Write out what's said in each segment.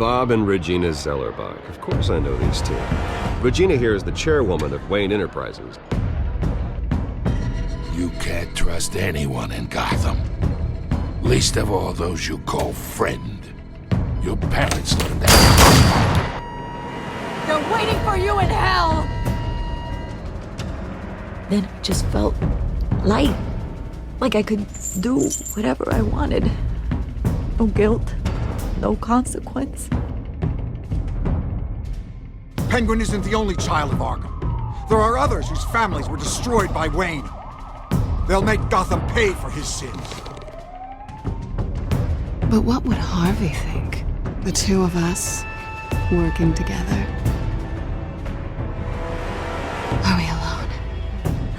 Bob and Regina Zellerbach. Of course I know these two. Regina here is the chairwoman of Wayne Enterprises. You can't trust anyone in Gotham. Least of all those you call friend. Your parents learned that. They're waiting for you in hell! Then it just felt light. Like I could do whatever I wanted. No guilt, no consequence. Penguin isn't the only child of Arkham. There are others whose families were destroyed by Wayne. They'll make Gotham pay for his sins. But what would Harvey think? The two of us, working together. Are we alone?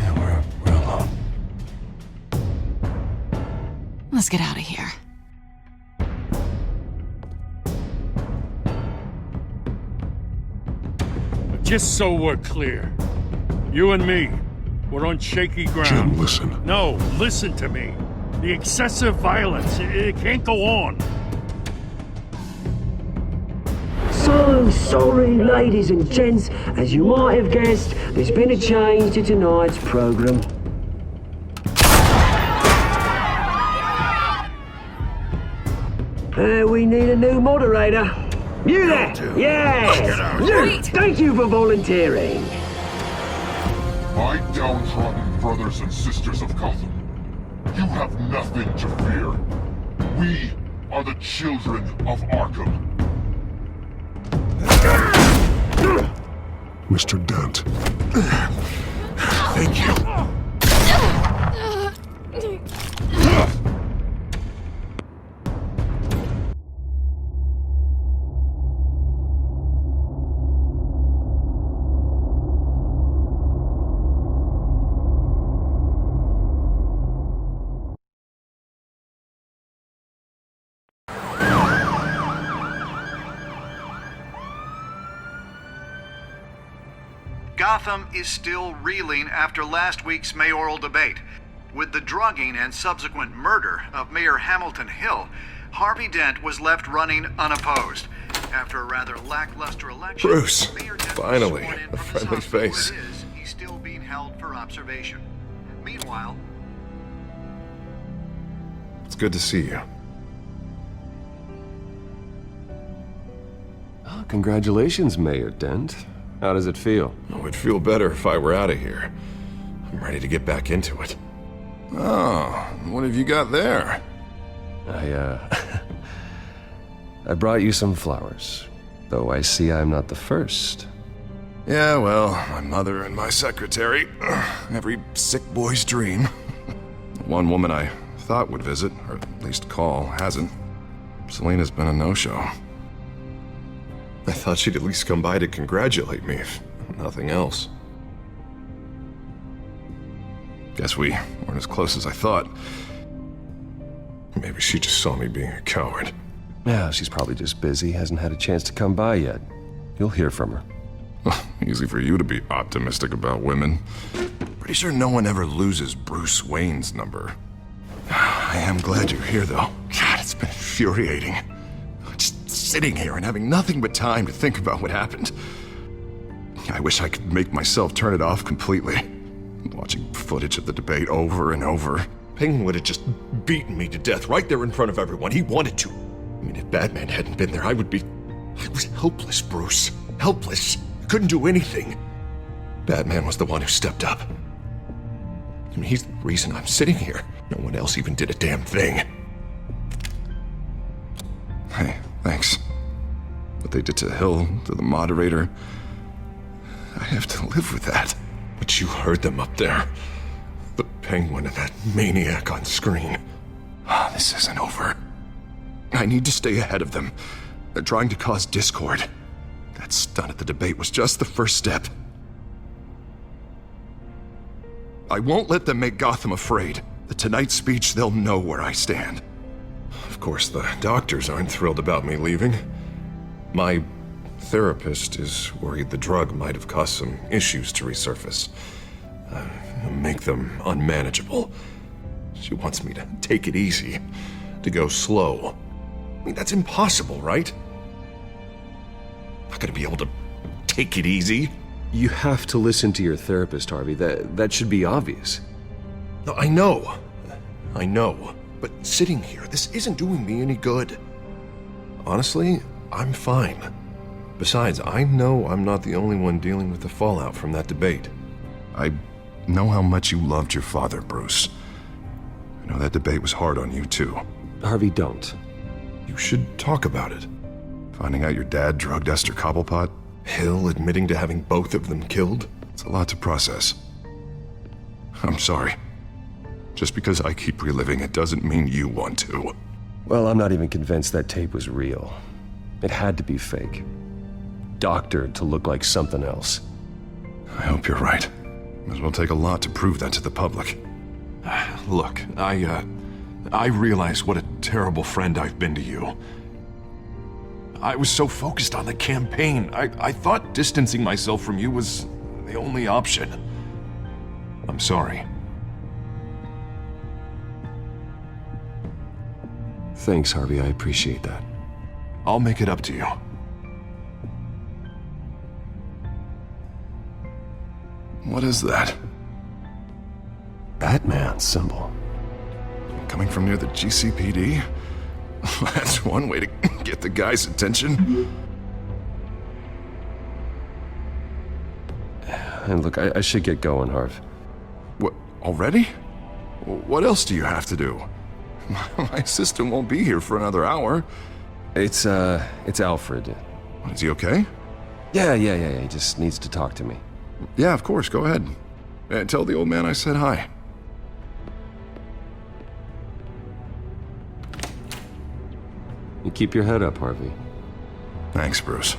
Yeah, we're alone. Let's get out of here. Just so we're clear, you and me, we're on shaky ground. Jim, listen. No, listen to me. The excessive violence, it can't go on. So sorry, ladies and gents. As you might have guessed, there's been a change to tonight's program. We need a new moderator. You there? Yes! You! Thank you for volunteering. My downtrodden brothers and sisters of Gotham, you have nothing to fear. We are the children of Arkham. Mr. Dent. Thank you. Gotham is still reeling after last week's mayoral debate. With the drugging and subsequent murder of Mayor Hamilton Hill, Harvey Dent was left running unopposed. After a rather lackluster election, Bruce, Mayor Dent finally, was sworn in a from his friendly hospital where face. it is, he's still being held for observation. Meanwhile, It's good to see you. Oh, congratulations, Mayor Dent. How does it feel? Oh, it'd feel better if I were out of here. I'm ready to get back into it. Oh, what have you got there? I brought you some flowers. Though I see I'm not the first. Yeah, well, my mother and my secretary. Every sick boy's dream. One woman I thought would visit, or at least call, hasn't. Selena's been a no-show. I thought she'd at least come by to congratulate me, if nothing else. Guess we weren't as close as I thought. Maybe she just saw me being a coward. Yeah, she's probably just busy, hasn't had a chance to come by yet. You'll hear from her. Easy for you to be optimistic about women. Pretty sure no one ever loses Bruce Wayne's number. I am glad you're here, though. God, it's been infuriating. Just sitting here and having nothing but time to think about what happened. I wish I could make myself turn it off completely. Watching footage of the debate over and over. Penguin would have just beaten me to death right there in front of everyone. He wanted to. I mean, if Batman hadn't been there, I was helpless, Bruce. Helpless. Couldn't do anything. Batman was the one who stepped up. I mean, he's the reason I'm sitting here. No one else even did a damn thing. Hey, thanks. What they did to Hill, to the moderator, I have to live with that. But you heard them up there. The Penguin and that maniac on screen. This isn't over. I need to stay ahead of them. They're trying to cause discord. That stunt at the debate was just the first step. I won't let them make Gotham afraid. The Tonight speech, they'll know where I stand. Of course, the doctors aren't thrilled about me leaving. My therapist is worried the drug might have caused some issues to resurface. Make them unmanageable. She wants me to take it easy, to go slow. I mean, that's impossible, right? not gonna be able to take it easy. You have to listen to your therapist, Harvey. That should be obvious. No, I know. But sitting here, this isn't doing me any good. Honestly, I'm fine. Besides, I know I'm not the only one dealing with the fallout from that debate. I know how much you loved your father, Bruce. I know that debate was hard on you, too. Harvey, don't. You should talk about it. Finding out your dad drugged Esther Cobblepot, Hill admitting to having both of them killed, it's a lot to process. I'm sorry. Just because I keep reliving it doesn't mean you want to. Well, I'm not even convinced that tape was real. It had to be fake. Doctored to look like something else. I hope you're right. It will take a lot to prove that to the public. Look, I realize what a terrible friend I've been to you. I was so focused on the campaign. I thought distancing myself from you was the only option. I'm sorry. Thanks, Harvey. I appreciate that. I'll make it up to you. What is that? Batman symbol. Coming from near the GCPD? That's one way to get the guy's attention. And look, I should get going, Harv. What, already? What else do you have to do? My assistant won't be here for another hour. It's Alfred. Is he okay? Yeah, he just needs to talk to me. Yeah, of course, go ahead. Tell the old man I said hi. You keep your head up, Harvey. Thanks, Bruce.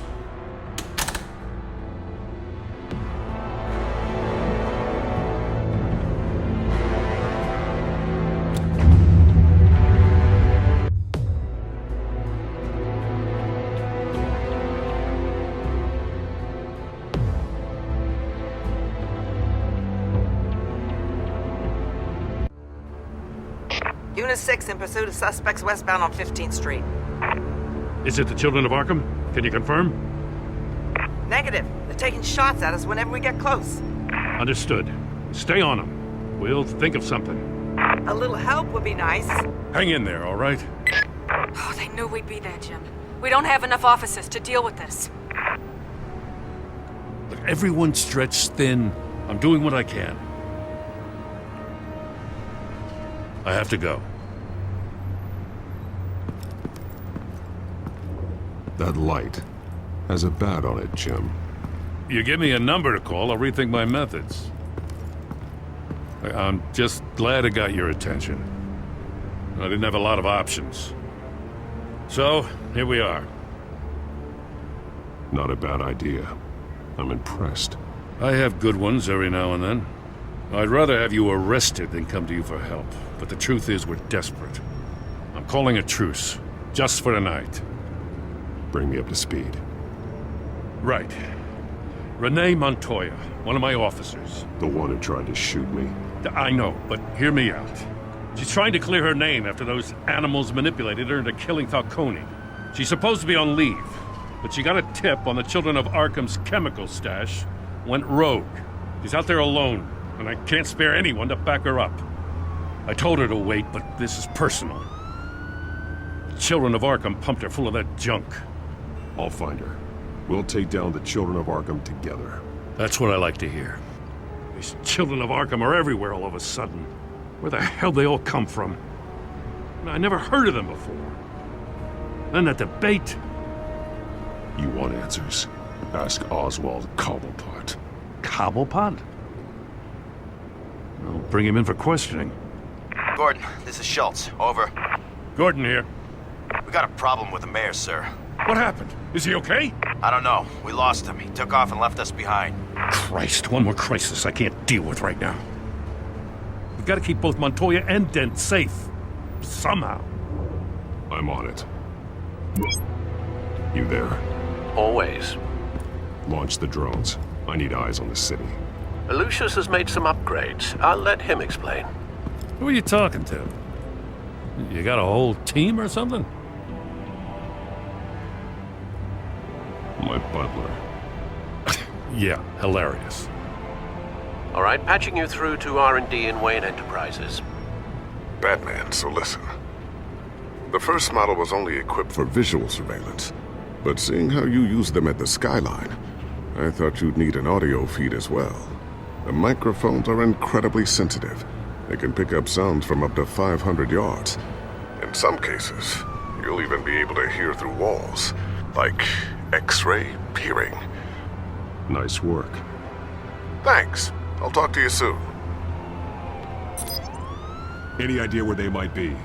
Unit 6 in pursuit of suspects westbound on 15th Street. Is it the Children of Arkham? Can you confirm? Negative. They're taking shots at us whenever we get close. Understood. Stay on them. We'll think of something. A little help would be nice. Hang in there, all right? Oh, they knew we'd be there, Jim. We don't have enough officers to deal with this. Look, everyone's stretched thin. I'm doing what I can. I have to go. That light has a bat on it, Jim. You give me a number to call, I'll rethink my methods. I'm just glad I got your attention. I didn't have a lot of options. So, here we are. Not a bad idea. I'm impressed. I have good ones every now and then. I'd rather have you arrested than come to you for help. But the truth is, we're desperate. I'm calling a truce, just for tonight. Bring me up to speed. Right. Renee Montoya, one of my officers. The one who tried to shoot me. I know, but hear me out. She's trying to clear her name after those animals manipulated her into killing Falcone. She's supposed to be on leave, but she got a tip on the Children of Arkham's chemical stash, went rogue. She's out there alone, and I can't spare anyone to back her up. I told her to wait, but this is personal. The Children of Arkham pumped her full of that junk. I'll find her. We'll take down the Children of Arkham together. That's what I like to hear. These Children of Arkham are everywhere all of a sudden. Where the hell they all come from? I never heard of them before. Then that debate. You want answers? Ask Oswald Cobblepot. Cobblepot? I'll bring him in for questioning. Gordon, this is Schultz. Over. Gordon here. We got a problem with the mayor, sir. What happened? Is he okay? I don't know. We lost him. He took off and left us behind. Christ, one more crisis I can't deal with right now. We've got to keep both Montoya and Dent safe. Somehow. I'm on it. You there? Always. Launch the drones. I need eyes on the city. Lucius has made some upgrades. I'll let him explain. Who are you talking to? You got a whole team or something? My My butler. Yeah, hilarious. All right, patching you through to R&D in Wayne Enterprises. Batman, so listen. The first model was only equipped for visual surveillance, but seeing how you use them at the skyline, I thought you'd need an audio feed as well. The microphones are incredibly sensitive. They can pick up sounds from up to 500 yards. In some cases, you'll even be able to hear through walls, like X-ray peering. Nice work. Thanks. I'll talk to you soon. Any idea where they might be?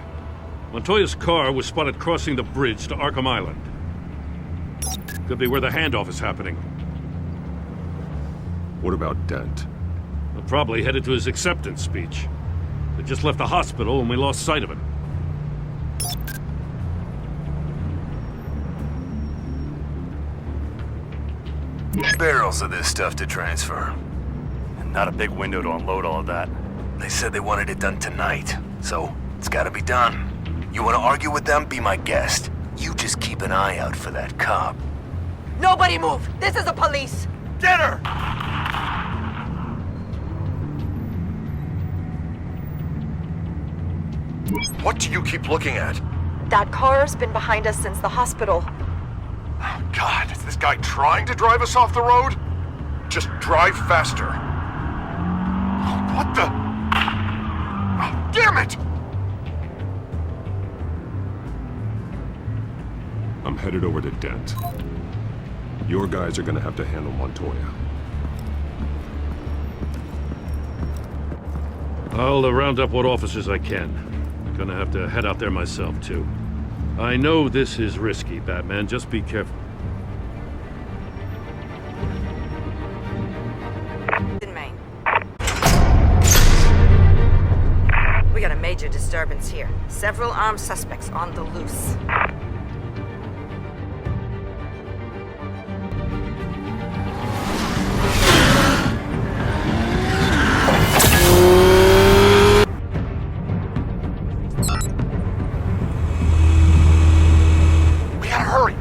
Montoya's car was spotted crossing the bridge to Arkham Island. Could be where the handoff is happening. What about Dent? Well, probably headed to his acceptance speech. They just left the hospital and we lost sight of him. Barrels of this stuff to transfer. And not a big window to unload all of that. They said they wanted it done tonight, so it's gotta be done. You wanna argue with them? Be my guest. You just keep an eye out for that cop. Nobody move! This is the police! Get her! What do you keep looking at? That car's been behind us since the hospital. Oh, God, is this guy trying to drive us off the road? Just drive faster. Oh, what the? Oh, damn it! I'm headed over to Dent. Your guys are gonna have to handle Montoya. I'll round up what officers I can. Gonna have to head out there myself, too. I know this is risky, Batman. Just be careful. In Maine. We got a major disturbance here. Several armed suspects on the loose.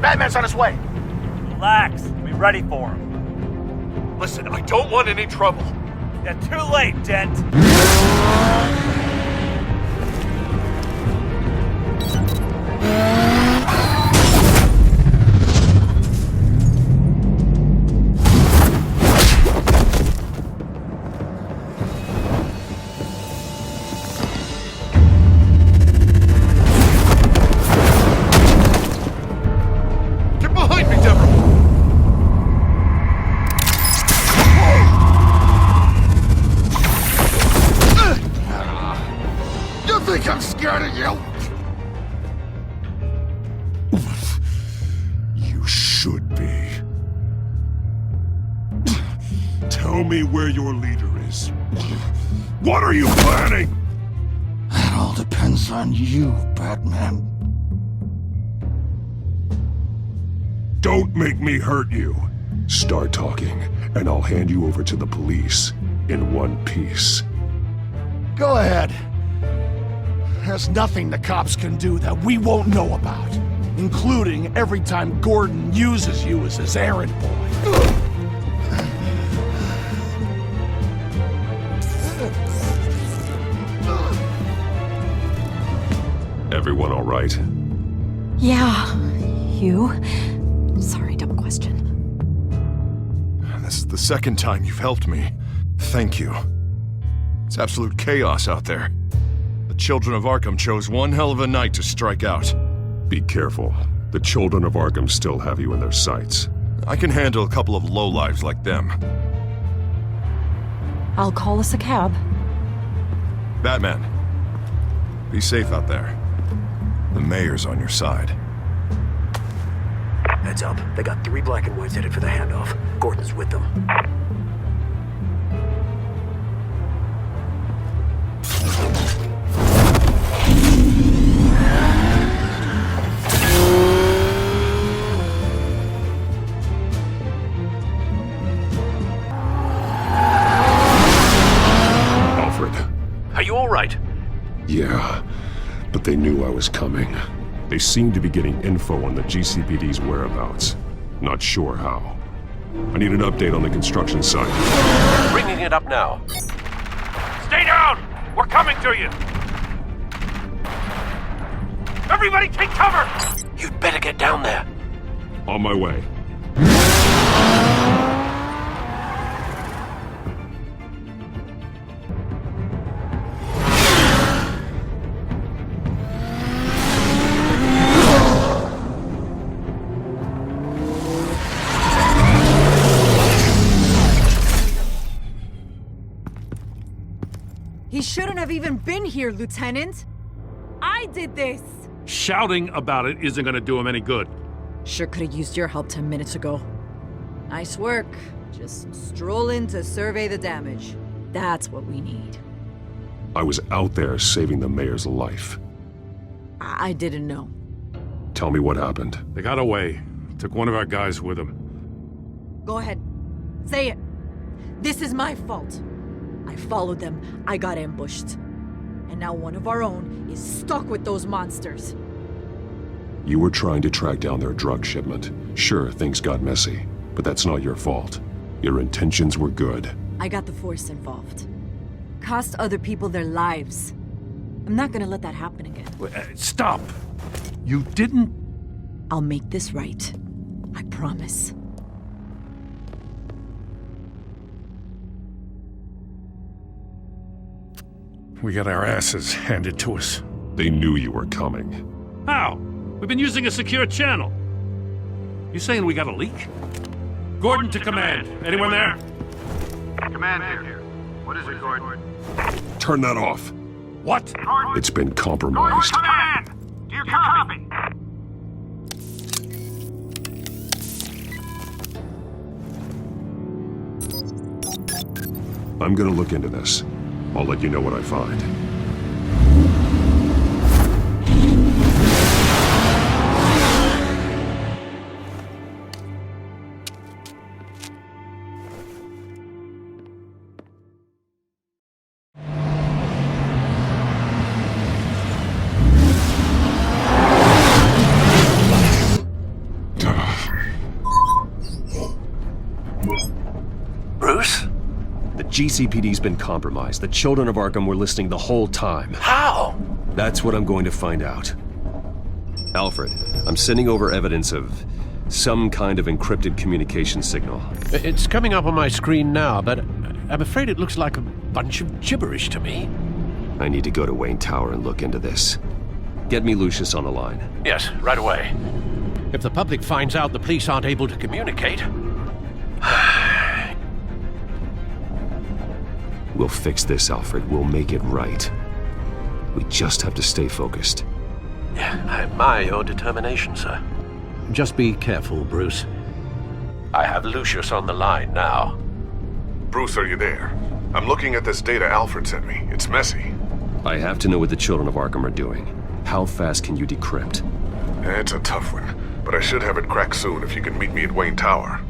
Batman's on his way! Relax. Be ready for him. Listen, I don't want any trouble. Yeah, too late, Dent. You should be. Tell me where your leader is. What are you planning? That all depends on you, Batman. Don't make me hurt you. Start talking, and I'll hand you over to the police in one piece. Go ahead. There's nothing the cops can do that we won't know about, including every time Gordon uses you as his errand boy. Everyone all right? Yeah. You? Sorry, dumb question. This is the second time you've helped me. Thank you. It's absolute chaos out there. The children of Arkham chose one hell of a night to strike out. Be careful. The children of Arkham still have you in their sights. I can handle a couple of lowlives like them. I'll call us a cab. Batman, be safe out there. The mayor's on your side. Heads up. They got 3 black and whites headed for the handoff. Gordon's with them. Are you all right? Yeah, but they knew I was coming. They seemed to be getting info on the GCPD's whereabouts. Not sure how. I need an update on the construction site. Bringing it up now. Stay down! We're coming to you! Everybody take cover! You'd better get down there. On my way. He shouldn't have even been here, Lieutenant. I did this. Shouting about it isn't gonna do him any good. Sure could have used your help 10 minutes ago. Nice work. Just stroll in to survey the damage. That's what we need. I was out there saving the mayor's life. I didn't know. Tell me what happened. They got away. Took one of our guys with them. Go ahead. Say it. This is my fault. I followed them. I got ambushed. And now one of our own is stuck with those monsters. You were trying to track down their drug shipment. Sure, things got messy, but that's not your fault. Your intentions were good. I got the Force involved. Cost other people their lives. I'm not gonna let that happen again. Stop! You didn't... I'll make this right. I promise. We got our asses handed to us. They knew you were coming. How? We've been using a secure channel. You saying we got a leak? Gordon to command. Anyone there? Command here. What is it, Gordon? Turn that off. What? It's been compromised. Command! Do you copy? I'm gonna look into this. I'll let you know what I find. Bruce? The GCPD's been compromised. The children of Arkham were listening the whole time. How? That's what I'm going to find out. Alfred, I'm sending over evidence of some kind of encrypted communication signal. It's coming up on my screen now, but I'm afraid it looks like a bunch of gibberish to me. I need to go to Wayne Tower and look into this. Get me Lucius on the line. Yes, right away. If the public finds out the police aren't able to communicate... We'll fix this, Alfred. We'll make it right. We just have to stay focused. Yeah, I admire your determination, sir. Just be careful, Bruce. I have Lucius on the line now. Bruce, are you there? I'm looking at this data Alfred sent me. It's messy. I have to know what the children of Arkham are doing. How fast can you decrypt? It's a tough one, but I should have it cracked soon if you can meet me at Wayne Tower.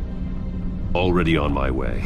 Already on my way.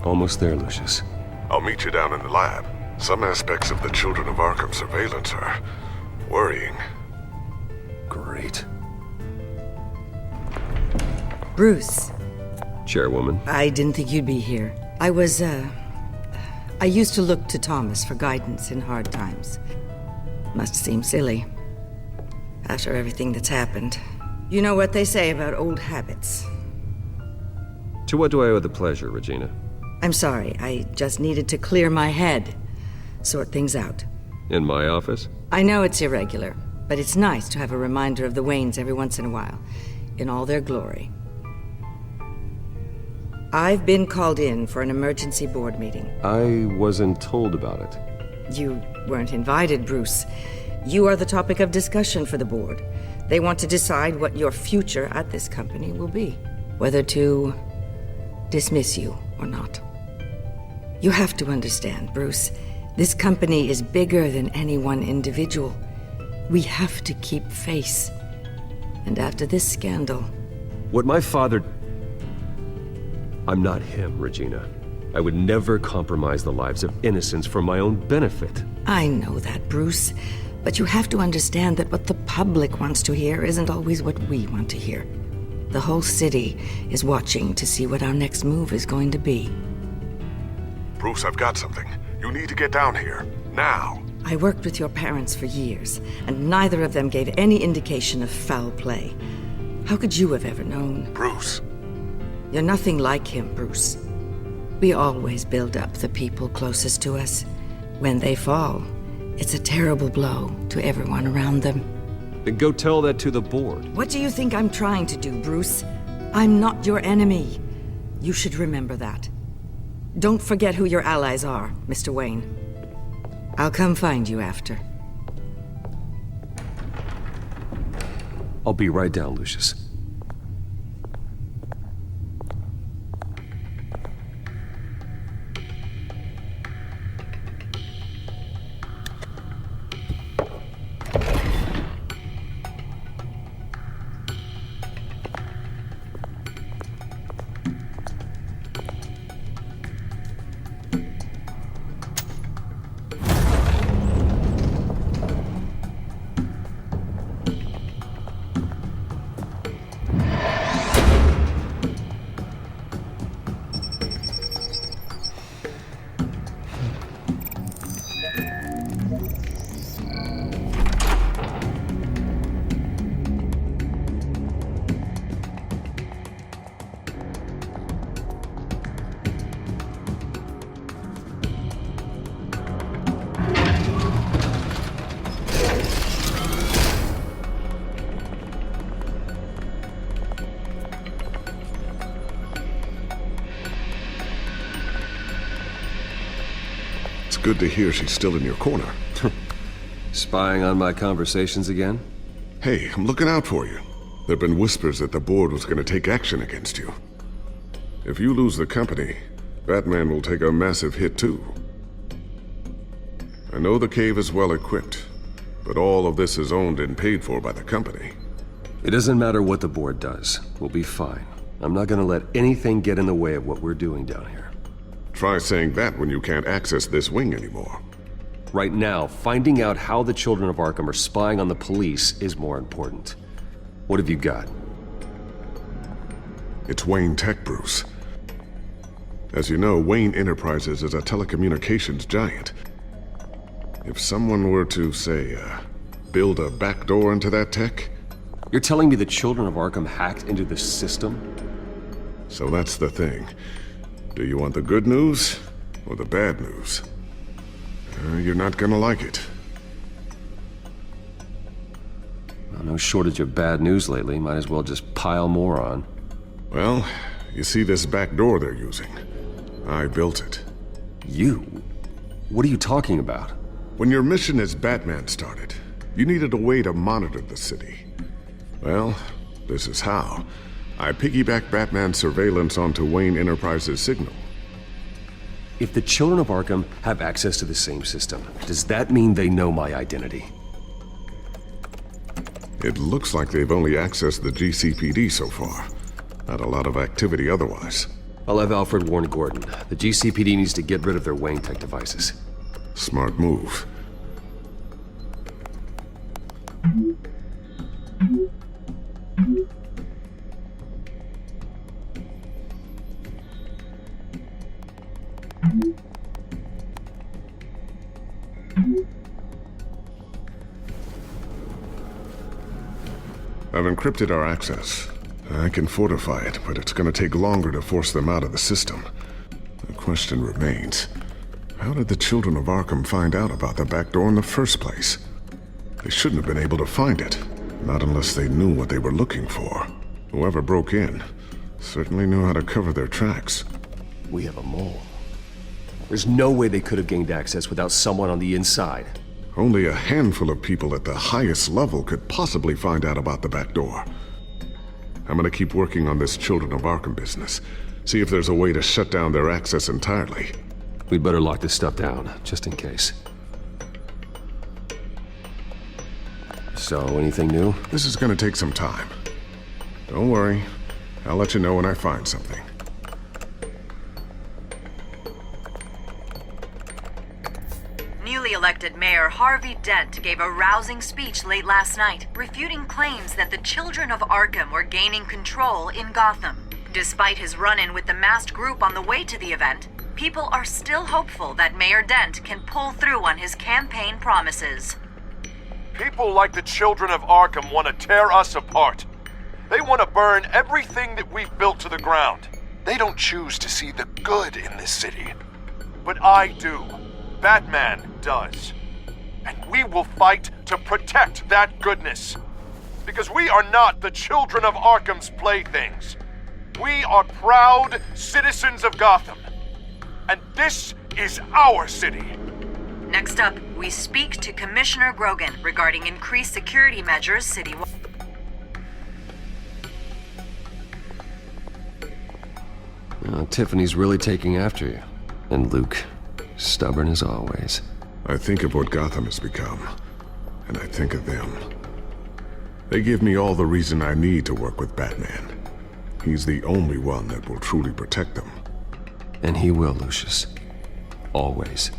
Almost there, Lucius. I'll meet you down in the lab. Some aspects of the Children of Arkham surveillance are worrying. Great. Bruce. Chairwoman. I didn't think you'd be here. I used to look to Thomas for guidance in hard times. Must seem silly. After everything that's happened. You know what they say about old habits. To what do I owe the pleasure, Regina? I'm sorry, I just needed to clear my head. Sort things out. In my office? I know it's irregular, but it's nice to have a reminder of the Waynes every once in a while. In all their glory. I've been called in for an emergency board meeting. I wasn't told about it. You weren't invited, Bruce. You are the topic of discussion for the board. They want to decide what your future at this company will be. Whether to dismiss you or not. You have to understand, Bruce. This company is bigger than any one individual. We have to keep face. And after this scandal... What my father... I'm not him, Regina. I would never compromise the lives of innocents for my own benefit. I know that, Bruce. But you have to understand that what the public wants to hear isn't always what we want to hear. The whole city is watching to see what our next move is going to be. Bruce, I've got something. You need to get down here. Now. I worked with your parents for years, and neither of them gave any indication of foul play. How could you have ever known? Bruce. You're nothing like him, Bruce. We always build up the people closest to us. When they fall, it's a terrible blow to everyone around them. Then go tell that to the board. What do you think I'm trying to do, Bruce? I'm not your enemy. You should remember that. Don't forget who your allies are, Mr. Wayne. I'll come find you after. I'll be right down, Lucius. Good to hear she's still in your corner. Spying on my conversations again? Hey, I'm looking out for you. There've been whispers that the board was going to take action against you. If you lose the company, Batman will take a massive hit too. I know the cave is well equipped, but all of this is owned and paid for by the company. It doesn't matter what the board does. We'll be fine. I'm not going to let anything get in the way of what we're doing down here. Try saying that when you can't access this wing anymore. Right now, finding out how the children of Arkham are spying on the police is more important. What have you got? It's Wayne Tech, Bruce. As you know, Wayne Enterprises is a telecommunications giant. If someone were to, say, build a backdoor into that tech... You're telling me the children of Arkham hacked into the system? So that's the thing. Do you want the good news or the bad news? You're not gonna like it. Well, no shortage of bad news lately. Might as well just pile more on. Well, you see this back door they're using? I built it. You? What are you talking about? When your mission as Batman started, you needed a way to monitor the city. Well, this is how. I piggybacked Batman's surveillance onto Wayne Enterprises' signal. If the children of Arkham have access to the same system, does that mean they know my identity? It looks like they've only accessed the GCPD so far. Not a lot of activity otherwise. I'll have Alfred warn Gordon. The GCPD needs to get rid of their Wayne Tech devices. Smart move. I've encrypted our access. I can fortify it, but it's gonna take longer to force them out of the system. The question remains, how did the children of Arkham find out about the back door in the first place? They shouldn't have been able to find it, not unless they knew what they were looking for. Whoever broke in Certainly knew how to cover their tracks. We have a mole. There's no way they could have gained access without someone on the inside. Only a handful of people at the highest level could possibly find out about the back door. I'm gonna keep working on this Children of Arkham business. See if there's a way to shut down their access entirely. We'd better lock this stuff down, just in case. So, anything new? This is gonna take some time. Don't worry. I'll let you know when I find something. Newly elected Mayor Harvey Dent gave a rousing speech late last night, refuting claims that the Children of Arkham were gaining control in Gotham. Despite his run-in with the masked group on the way to the event, people are still hopeful that Mayor Dent can pull through on his campaign promises. People like the Children of Arkham want to tear us apart. They want to burn everything that we've built to the ground. They don't choose to see the good in this city. But I do. Batman does. And we will fight to protect that goodness. Because we are not the Children of Arkham's playthings. We are proud citizens of Gotham. And this is our city. Next up, we speak to Commissioner Grogan regarding increased security measures citywide. Tiffany's really taking after you. And Luke, stubborn as always. I think of what Gotham has become, and I think of them. They give me all the reason I need to work with Batman. He's the only one that will truly protect them. And he will, Lucius. Always.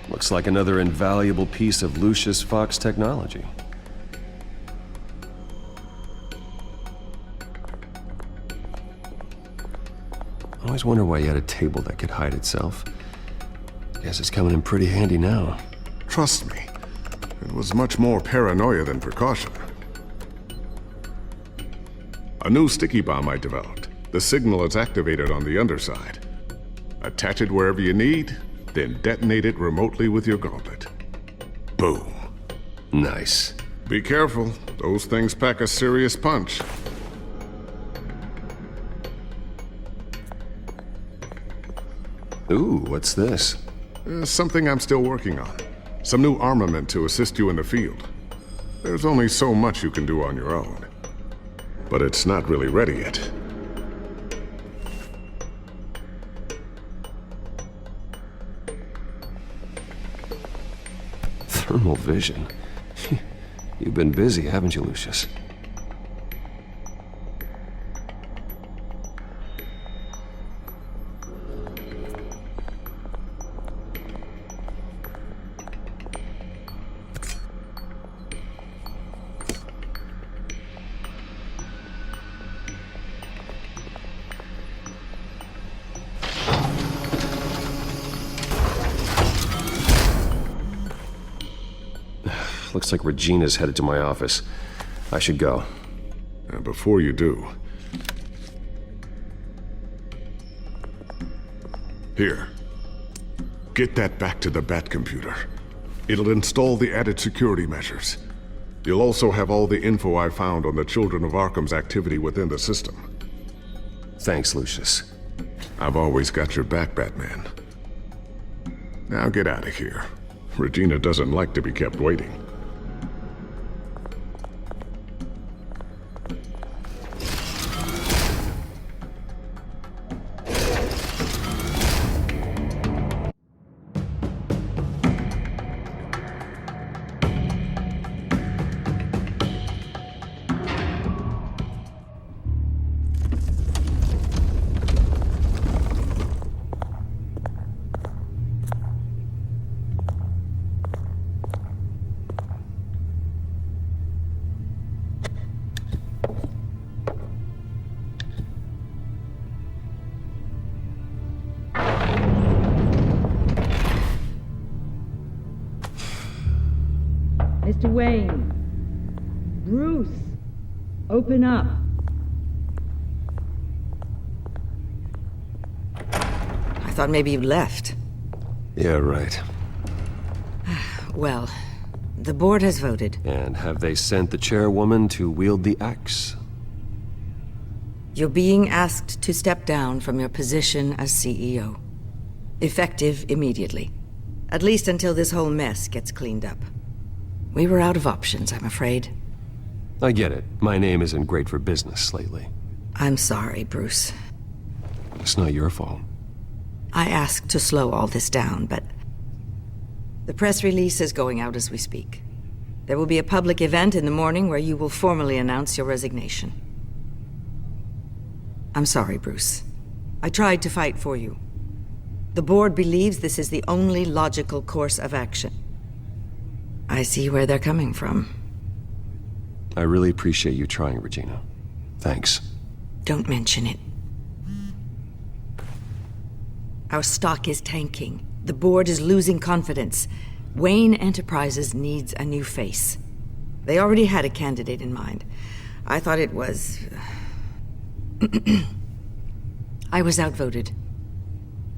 Looks like another invaluable piece of Lucius Fox technology. I always wonder why you had a table that could hide itself. Guess it's coming in pretty handy now. Trust me, it was much more paranoia than precaution. A new sticky bomb I developed. The signal is activated on the underside. Attach it wherever you need, then detonate it remotely with your gauntlet. Boom. Nice. Be careful. Those things pack a serious punch. Ooh, what's this? Something I'm still working on. Some new armament to assist you in the field. There's only so much you can do on your own. But it's not really ready yet. Thermal vision. You've been busy, haven't you, Lucius? Looks like Regina's headed to my office. I should go. Before you do... Here. Get that back to the Bat computer. It'll install the added security measures. You'll also have all the info I found on the Children of Arkham's activity within the system. Thanks, Lucius. I've always got your back, Batman. Now get out of here. Regina doesn't like to be kept waiting. Mr. Wayne. Bruce. Open up. I thought maybe you left. Yeah, right. Well, The board has voted. And have they sent the chairwoman to wield the axe? You're being asked to step down from your position as CEO. Effective immediately. At least until this whole mess gets cleaned up. We were out of options, I'm afraid. I get it. My name isn't great for business lately. I'm sorry, Bruce. It's not your fault. I asked to slow all this down, but the press release is going out as we speak. There will be a public event in the morning where you will formally announce your resignation. I'm sorry, Bruce. I tried to fight for you. The board believes this is the only logical course of action. I see where they're coming from. I really appreciate you trying, Regina. Thanks. Don't mention it. Our stock is tanking. The board is losing confidence. Wayne Enterprises needs a new face. They already had a candidate in mind. I thought it was... I was outvoted.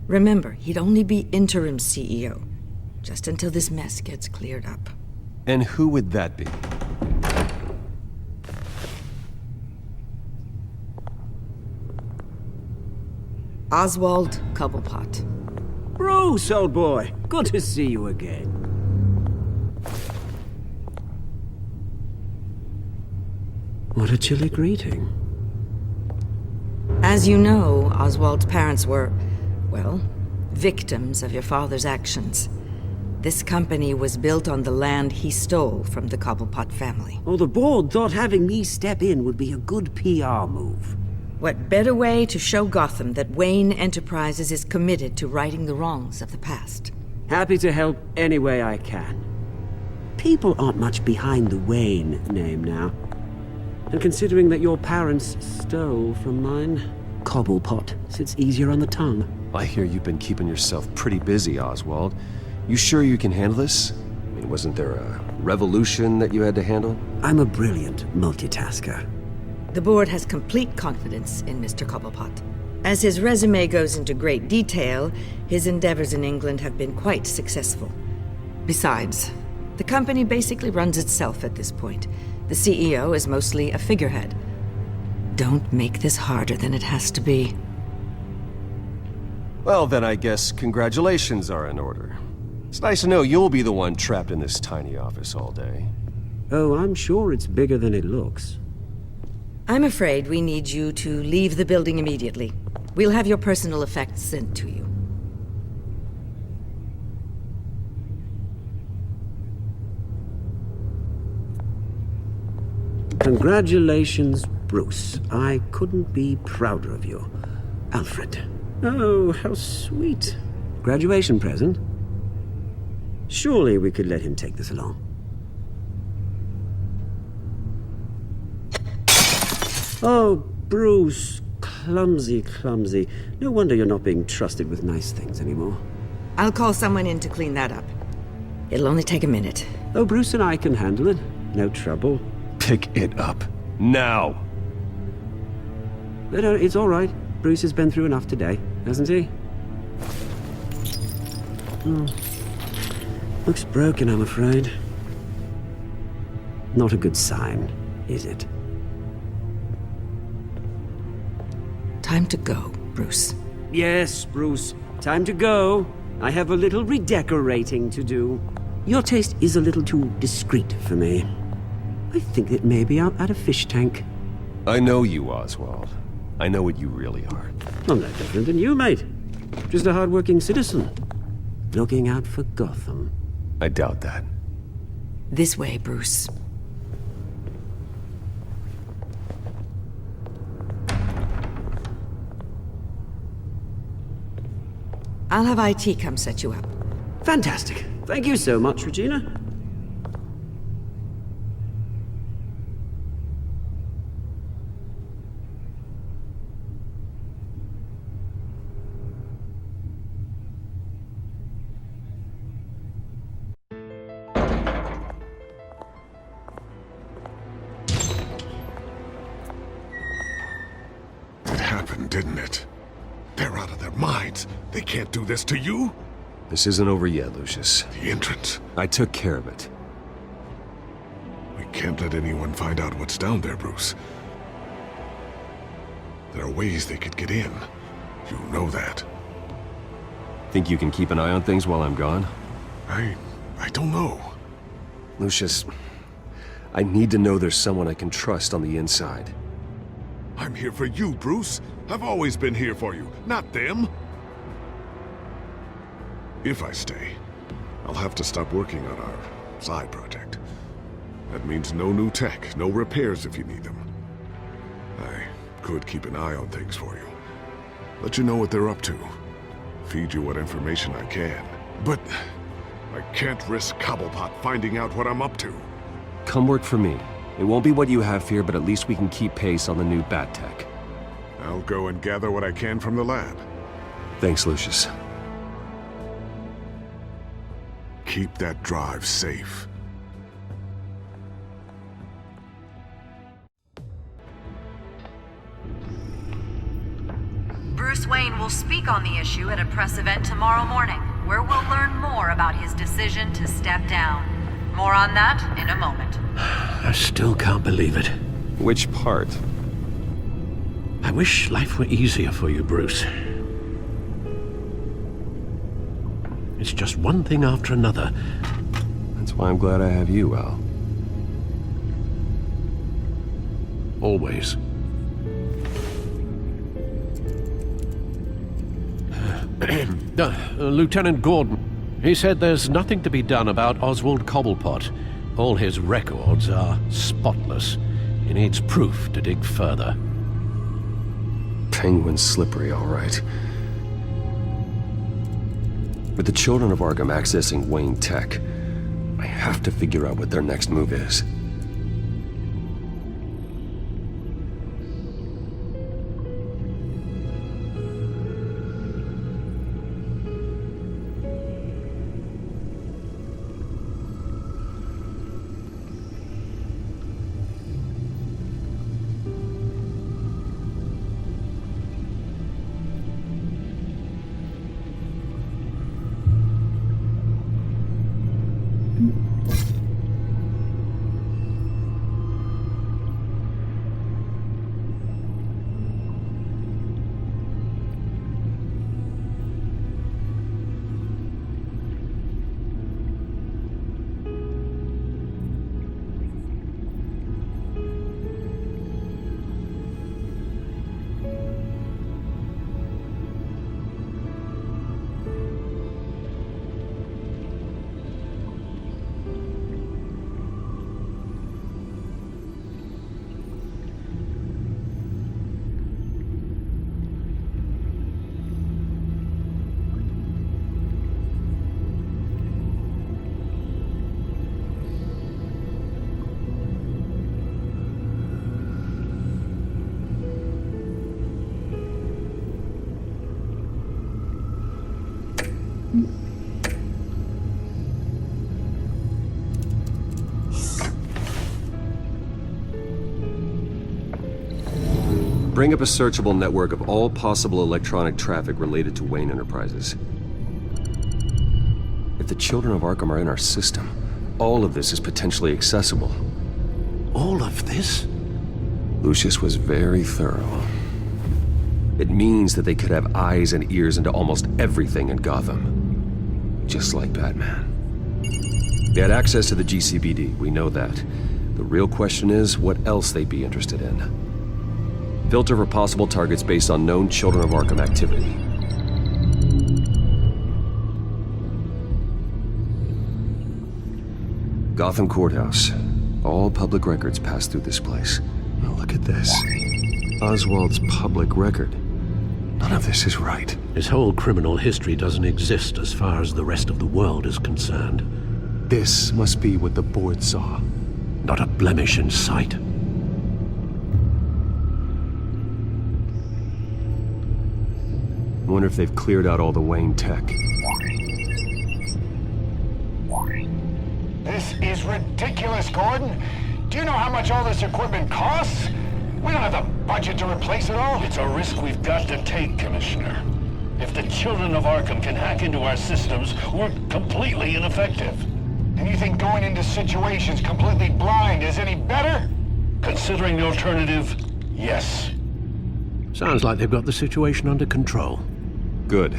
Remember, he'd only be interim CEO, just until this mess gets cleared up. And who would that be? Oswald Cobblepot. Bruce, old boy. Good to see you again. What a chilly greeting. As you know, Oswald's parents were, well, victims of your father's actions. This company was built on the land he stole from the Cobblepot family. Oh, the board thought having me step in would be a good PR move. What better way to show Gotham that Wayne Enterprises is committed to righting the wrongs of the past? Happy to help any way I can. People aren't much behind the Wayne name now. And considering that your parents stole from mine, Cobblepot sits easier on the tongue. I hear you've been keeping yourself pretty busy, Oswald. You sure you can handle this? I mean, wasn't there a revolution that you had to handle? I'm a brilliant multitasker. The board has complete confidence in Mr. Cobblepot. As his resume goes into great detail, his endeavors in England have been quite successful. Besides, the company basically runs itself at this point. The CEO is mostly a figurehead. Don't make this harder than it has to be. Well, then I guess congratulations are in order. It's nice to know you'll be the one trapped in this tiny office all day. Oh, I'm sure it's bigger than it looks. I'm afraid we need you to leave the building immediately. We'll have your personal effects sent to you. Congratulations, Bruce. I couldn't be prouder of you. Alfred. Oh, how sweet. Graduation present? Surely we could let him take this along. Oh, Bruce. Clumsy, clumsy. No wonder you're not being trusted with nice things anymore. I'll call someone in to clean that up. It'll only take a minute. Oh, Bruce and I can handle it. No trouble. Pick it up. Now! No, it's all right. Bruce has been through enough today, hasn't he? Looks broken, I'm afraid. Not a good sign, is it? Time to go, Bruce. Yes, Bruce. Time to go. I have a little redecorating to do. Your taste is a little too discreet for me. I think that maybe I'm at a fish tank. I know you, Oswald. I know what you really are. I'm no different than you, mate. Just a hard-working citizen. Looking out for Gotham. I doubt that. This way, Bruce. I'll have IT come set you up. Fantastic. Thank you so much, Regina. It happened, didn't it? They're out of their minds. They can't do this to you? This isn't over yet, Lucius. The entrance. I took care of it. can't let anyone find out what's down there, Bruce. There are ways they could get in. You know that. Think you can keep an eye on things while I'm gone? I don't know. Lucius, I need to know there's someone I can trust on the inside. I'm here for you, Bruce. I've always been here for you, not them. If I stay, I'll have to stop working on our side project. That means no new tech, no repairs if you need them. I could keep an eye on things for you. Let you know what they're up to. Feed you what information I can. But I can't risk Cobblepot finding out what I'm up to. Come work for me. It won't be what you have here, but at least we can keep pace on the new bat tech. I'll go and gather what I can from the lab. Thanks, Lucius. Keep that drive safe. Bruce Wayne will speak on the issue at a press event tomorrow morning, where we'll learn more about his decision to step down. More on that in a moment. I still can't believe it. Which part? I wish life were easier for you, Bruce. It's just one thing after another. That's why I'm glad I have you, Al. Always. Lieutenant Gordon, he said there's nothing to be done about Oswald Cobblepot. All his records are spotless. He needs proof to dig further. Penguin's slippery, all right. With the children of Arkham accessing Wayne Tech, I have to figure out what their next move is. Bring up a searchable network of all possible electronic traffic related to Wayne Enterprises. If the children of Arkham are in our system, all of this is potentially accessible. All of this? Lucius was very thorough. It means that they could have eyes and ears into almost everything in Gotham. Just like Batman. They had access to the GCPD, we know that. The real question is what else they'd be interested in. Filter for possible targets based on known Children of Arkham activity. Gotham Courthouse. All public records pass through this place. Now look at this. Oswald's public record. None of this is right. His whole criminal history doesn't exist as far as the rest of the world is concerned. This must be what the board saw. Not a blemish in sight. I wonder if they've cleared out all the Wayne tech. This is ridiculous, Gordon. Do you know how much all this equipment costs? We don't have the budget to replace it all. It's a risk we've got to take, Commissioner. If the children of Arkham can hack into our systems, we're completely ineffective. And you think going into situations completely blind is any better? Considering the alternative, yes. Sounds like they've got the situation under control. Good.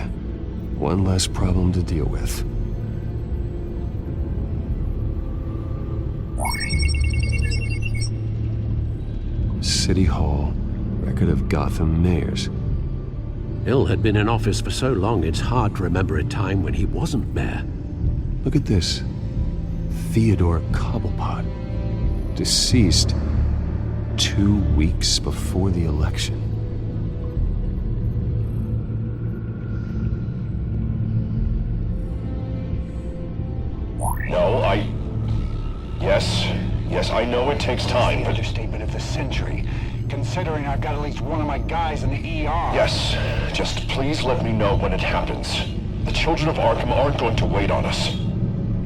One less problem to deal with. City Hall. Record of Gotham mayors. Hill had been in office for so long, it's hard to remember a time when he wasn't mayor. Look at this. Theodore Cobblepot. Deceased 2 weeks before the election. No, Yes, I know it takes time, but... Understatement of the century, considering I've got at least one of my guys in the ER. Yes, just please let me know when it happens. The children of Arkham aren't going to wait on us.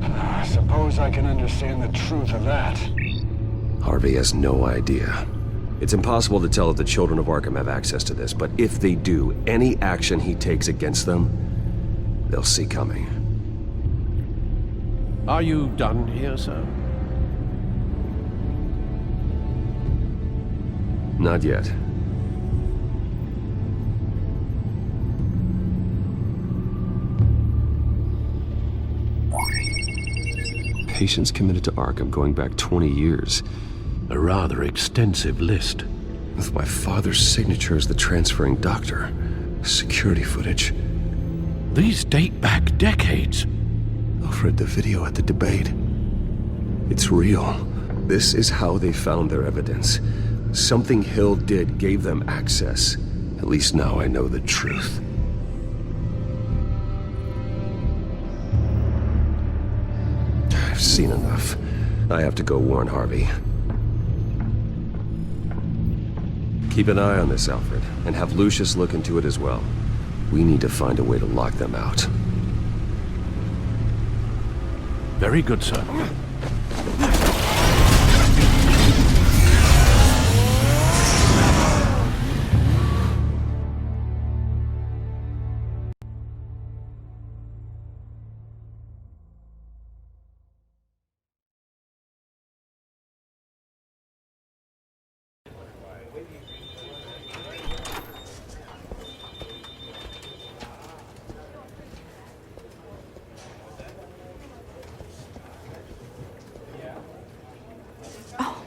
I suppose I can understand the truth of that. Harvey has no idea. It's impossible to tell if the children of Arkham have access to this, but if they do, any action he takes against them, they'll see coming. Are you done here, sir? Not yet. Patients committed to Arkham going back 20 years. A rather extensive list. With my father's signature as the transferring doctor. Security footage. These date back decades. Alfred, the video at the debate. It's real. This is how they found their evidence. Something Hill did gave them access. At least now I know the truth. I've seen enough. I have to go warn Harvey. Keep an eye on this, Alfred, and have Lucius look into it as well. We need to find a way to lock them out. Very good, sir.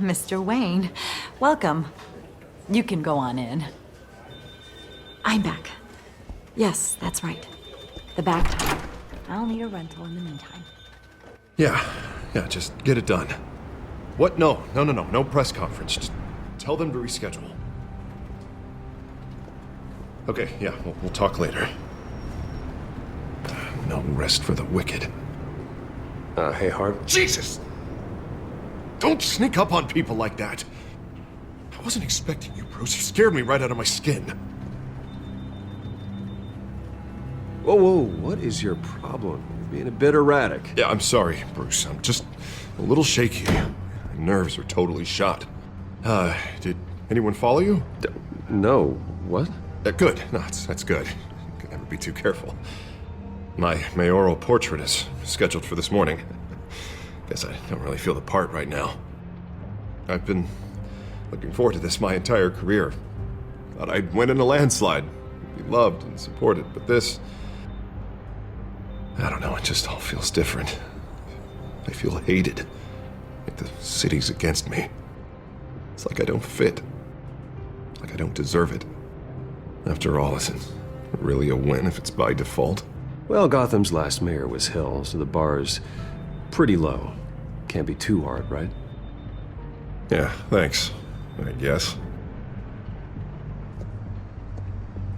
Mr. Wayne, welcome. You can go on in. I'm back. Yes, that's right. The back time. I'll need a rental in the meantime. Yeah, just get it done. What? No press conference. Just tell them to reschedule. Okay, yeah, we'll talk later. No rest for the wicked. Hey, Harv. Jesus! Don't sneak up on people like that. I wasn't expecting you, Bruce. You scared me right out of my skin. Whoa, what is your problem? You're being a bit erratic. Yeah, I'm sorry, Bruce. I'm just a little shaky. My nerves are totally shot. Did anyone follow you? No. What? Good. No, that's good. You can never be too careful. My mayoral portrait is scheduled for this morning. Guess I don't really feel the part right now. I've been looking forward to this my entire career. Thought I'd win in a landslide, be loved and supported, but this... I don't know, it just all feels different. I feel hated. Like the city's against me. It's like I don't fit. Like I don't deserve it. After all, is it really a win if it's by default? Well, Gotham's last mayor was Hill, so the bar's pretty low. Can't be too hard, right? Yeah, thanks. I guess.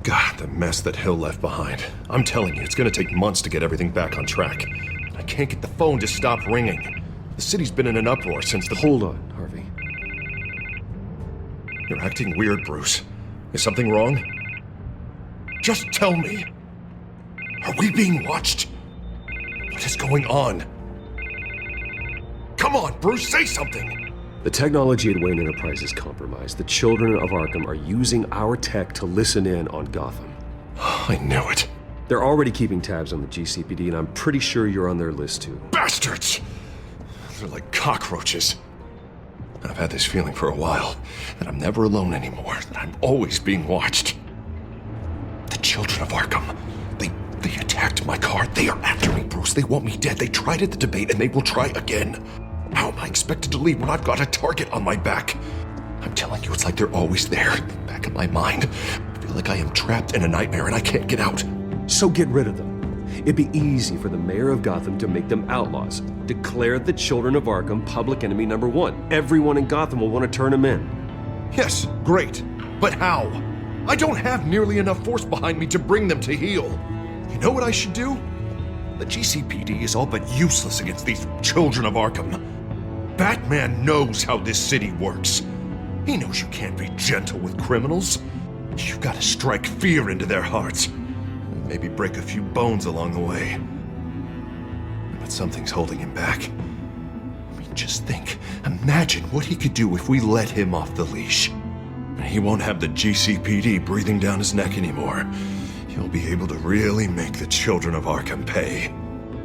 God, the mess that Hill left behind. I'm telling you, it's gonna take months to get everything back on track. I can't get the phone to stop ringing. The city's been in an uproar since the... Hold on, Harvey. You're acting weird, Bruce. Is something wrong? Just tell me. Are we being watched? What is going on? Come on, Bruce, say something! The technology at Wayne Enterprise is compromised. The children of Arkham are using our tech to listen in on Gotham. I knew it. They're already keeping tabs on the GCPD, and I'm pretty sure you're on their list too. Bastards! They're like cockroaches. I've had this feeling for a while, that I'm never alone anymore, that I'm always being watched. The children of Arkham, they attacked my car. They are after me, Bruce. They want me dead. They tried at the debate, and they will try again. How am I expected to leave when I've got a target on my back? I'm telling you, it's like they're always there, in the back of my mind. I feel like I am trapped in a nightmare and I can't get out. So get rid of them. It'd be easy for the mayor of Gotham to make them outlaws. Declare the children of Arkham public enemy number one. Everyone in Gotham will want to turn them in. Yes, great. But how? I don't have nearly enough force behind me to bring them to heel. You know what I should do? The GCPD is all but useless against these children of Arkham. Batman knows how this city works. He knows you can't be gentle with criminals. You've got to strike fear into their hearts. And maybe break a few bones along the way. But something's holding him back. I mean, just think. Imagine what he could do if we let him off the leash. He won't have the GCPD breathing down his neck anymore. He'll be able to really make the children of Arkham pay.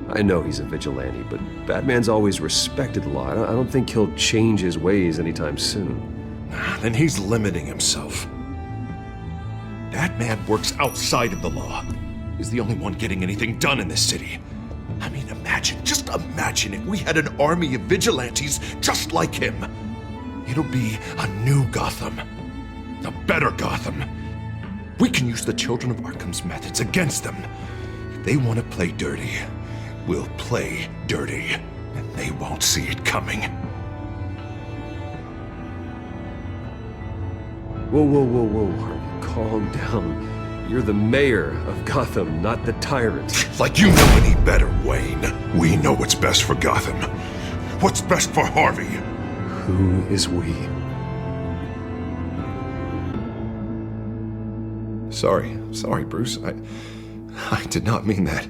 I know he's a vigilante, but Batman's always respected the law. I don't think he'll change his ways anytime soon. Then he's limiting himself. Batman works outside of the law. He's the only one getting anything done in this city. I mean, just imagine if we had an army of vigilantes just like him. It'll be a new Gotham. A better Gotham. We can use the children of Arkham's methods against them. If they want to play dirty, we'll play dirty. And they won't see it coming. Whoa, Harvey. Calm down. You're the mayor of Gotham, not the tyrant. Like you know any better, Wayne. We know what's best for Gotham. What's best for Harvey. Who is we? Sorry, Bruce. I did not mean that.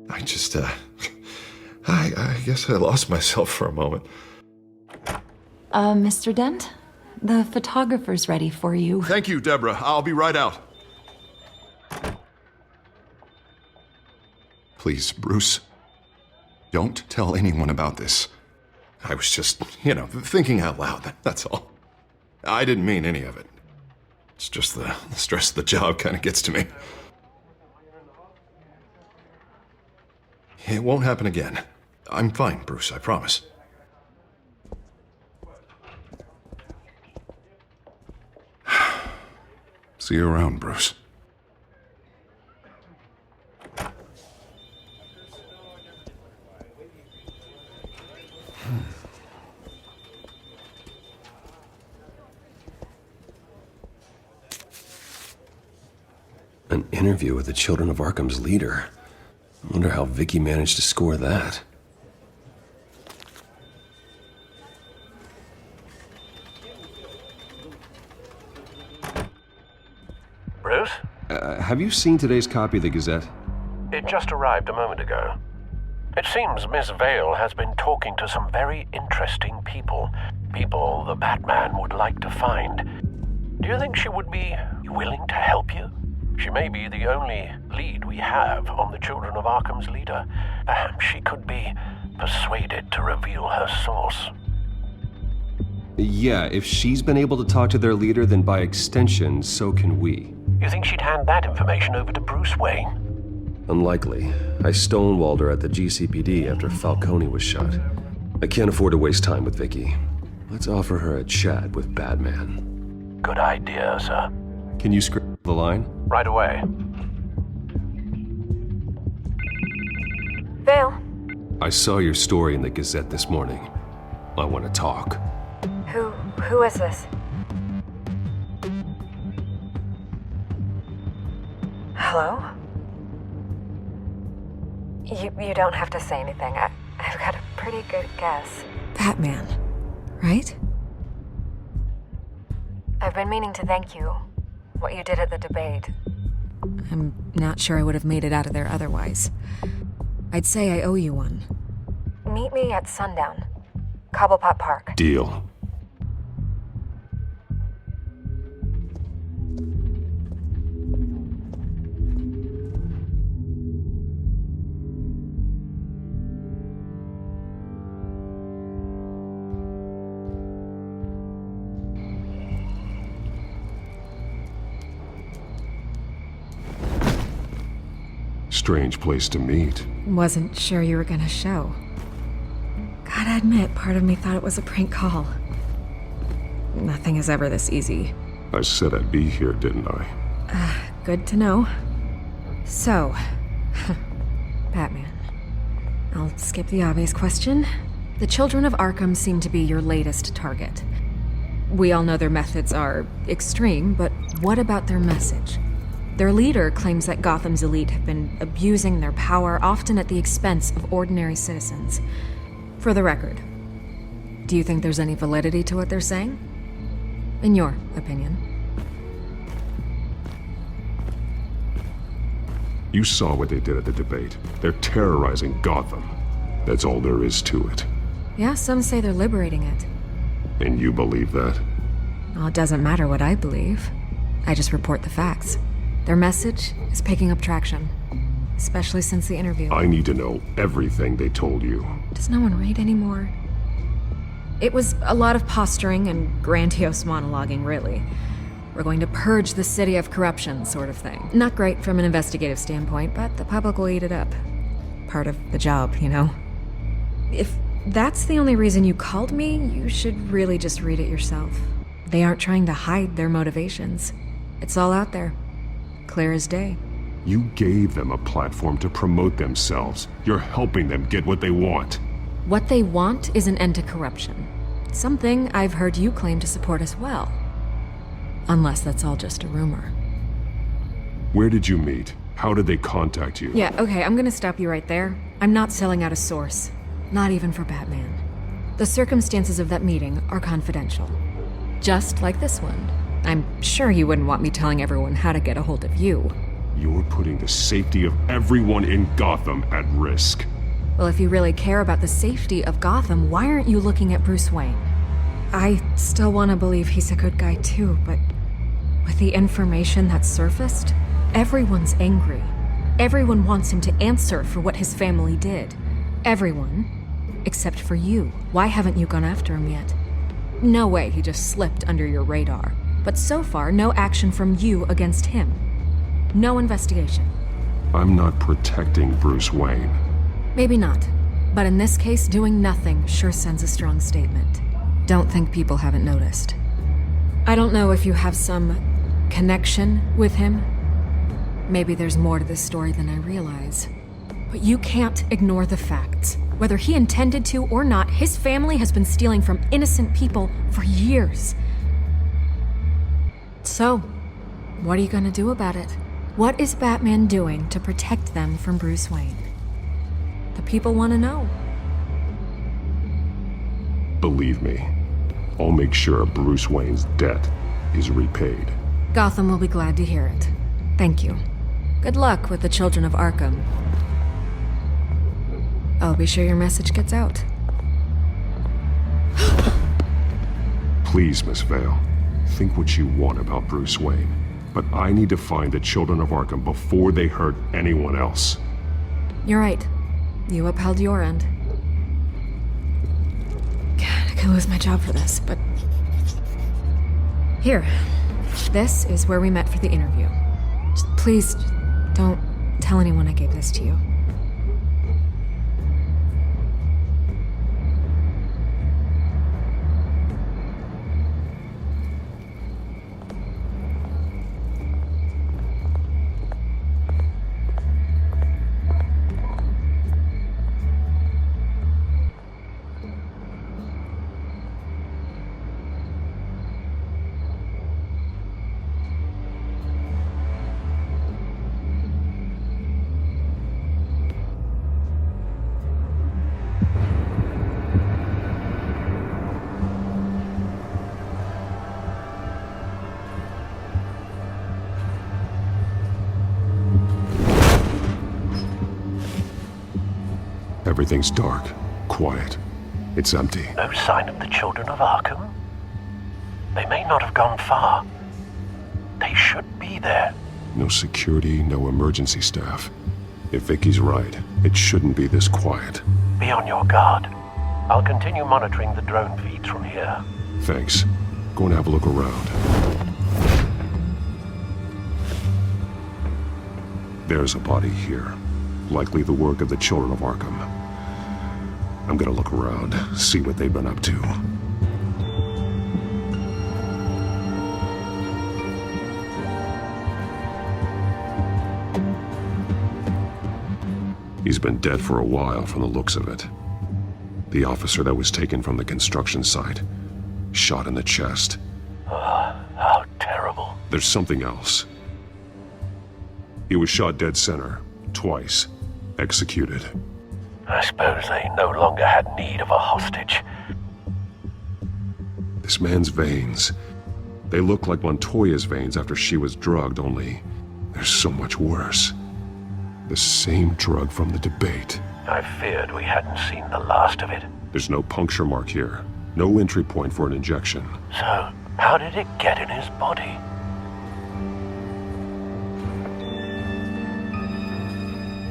I just, I guess I lost myself for a moment. Mr. Dent? The photographer's ready for you. Thank you, Deborah. I'll be right out. Please, Bruce, don't tell anyone about this. I was just, thinking out loud, that's all. I didn't mean any of it. It's just the stress of the job kind of gets to me. It won't happen again. I'm fine, Bruce, I promise. See you around, Bruce. An interview with the Children of Arkham's leader. I wonder how Vicky managed to score that. Bruce? Have you seen today's copy of the Gazette? It just arrived a moment ago. It seems Miss Vale has been talking to some very interesting people. People the Batman would like to find. Do you think she would be willing to help you? She may be the only lead we have on the Children of Arkham's leader. Perhaps she could be persuaded to reveal her source. Yeah, if she's been able to talk to their leader, then by extension, so can we. You think she'd hand that information over to Bruce Wayne? Unlikely. I stonewalled her at the GCPD after Falcone was shot. I can't afford to waste time with Vicky. Let's offer her a chat with Batman. Good idea, sir. Can you script the line? Right away. Vale. I saw your story in the Gazette this morning. I want to talk. Who is this? Hello? You don't have to say anything. I've got a pretty good guess. Batman, right? I've been meaning to thank you. What you did at the debate. I'm not sure I would have made it out of there otherwise. I'd say I owe you one. Meet me at sundown. Cobblepot Park. Deal. Strange place to meet. Wasn't sure you were gonna show. Gotta admit, part of me thought it was a prank call. Nothing is ever this easy. I said I'd be here, didn't I? Good to know. So, Batman. I'll skip the obvious question. The children of Arkham seem to be your latest target. We all know their methods are extreme, but what about their message? Their leader claims that Gotham's elite have been abusing their power, often at the expense of ordinary citizens. For the record, do you think there's any validity to what they're saying? In your opinion? You saw what they did at the debate. They're terrorizing Gotham. That's all there is to it. Yeah, some say they're liberating it. And you believe that? Well, it doesn't matter what I believe. I just report the facts. Their message is picking up traction, especially since the interview. I need to know everything they told you. Does no one read anymore? It was a lot of posturing and grandiose monologuing, really. We're going to purge the city of corruption, sort of thing. Not great from an investigative standpoint, but the public will eat it up. Part of the job, you know? If that's the only reason you called me, you should really just read it yourself. They aren't trying to hide their motivations. It's all out there. Clear as day. You gave them a platform to promote themselves. You're helping them get what they want. What they want is an end to corruption. Something I've heard you claim to support as well. Unless that's all just a rumor. Where did you meet? How did they contact you? Yeah, okay, I'm gonna stop you right there. I'm not selling out a source. Not even for Batman. The circumstances of that meeting are confidential. Just like this one. I'm sure you wouldn't want me telling everyone how to get a hold of you. You're putting the safety of everyone in Gotham at risk. Well, if you really care about the safety of Gotham, why aren't you looking at Bruce Wayne? I still want to believe he's a good guy too, but with the information that's surfaced, everyone's angry. Everyone wants him to answer for what his family did. Everyone, except for you. Why haven't you gone after him yet? No way he just slipped under your radar. But so far, no action from you against him. No investigation. I'm not protecting Bruce Wayne. Maybe not. But in this case, doing nothing sure sends a strong statement. Don't think people haven't noticed. I don't know if you have some connection with him. Maybe there's more to this story than I realize. But you can't ignore the facts. Whether he intended to or not, his family has been stealing from innocent people for years. So, what are you gonna do about it? What is Batman doing to protect them from Bruce Wayne? The people want to know. Believe me, I'll make sure Bruce Wayne's debt is repaid. Gotham will be glad to hear it. Thank you. Good luck with the children of Arkham. I'll be sure your message gets out. Please, Miss Vale, think what you want about Bruce Wayne. But I need to find the children of Arkham before they hurt anyone else. You're right. You upheld your end. God, I could lose my job for this, but... Here. This is where we met for the interview. Just please, don't tell anyone I gave this to you. Everything's dark, quiet. It's empty. No sign of the children of Arkham? They may not have gone far. They should be there. No security, no emergency staff. If Vicky's right, it shouldn't be this quiet. Be on your guard. I'll continue monitoring the drone feeds from here. Thanks. Go and have a look around. There's a body here. Likely the work of the Children of Arkham. I'm gonna look around, see what they've been up to. He's been dead for a while from the looks of it. The officer that was taken from the construction site, shot in the chest. How terrible. There's something else. He was shot dead center, twice, executed. I suppose they no longer had need of a hostage. This man's veins, they look like Montoya's veins after she was drugged, only they're so much worse. The same drug from the debate. I feared we hadn't seen the last of it. There's no puncture mark here, no entry point for an injection. So, how did it get in his body?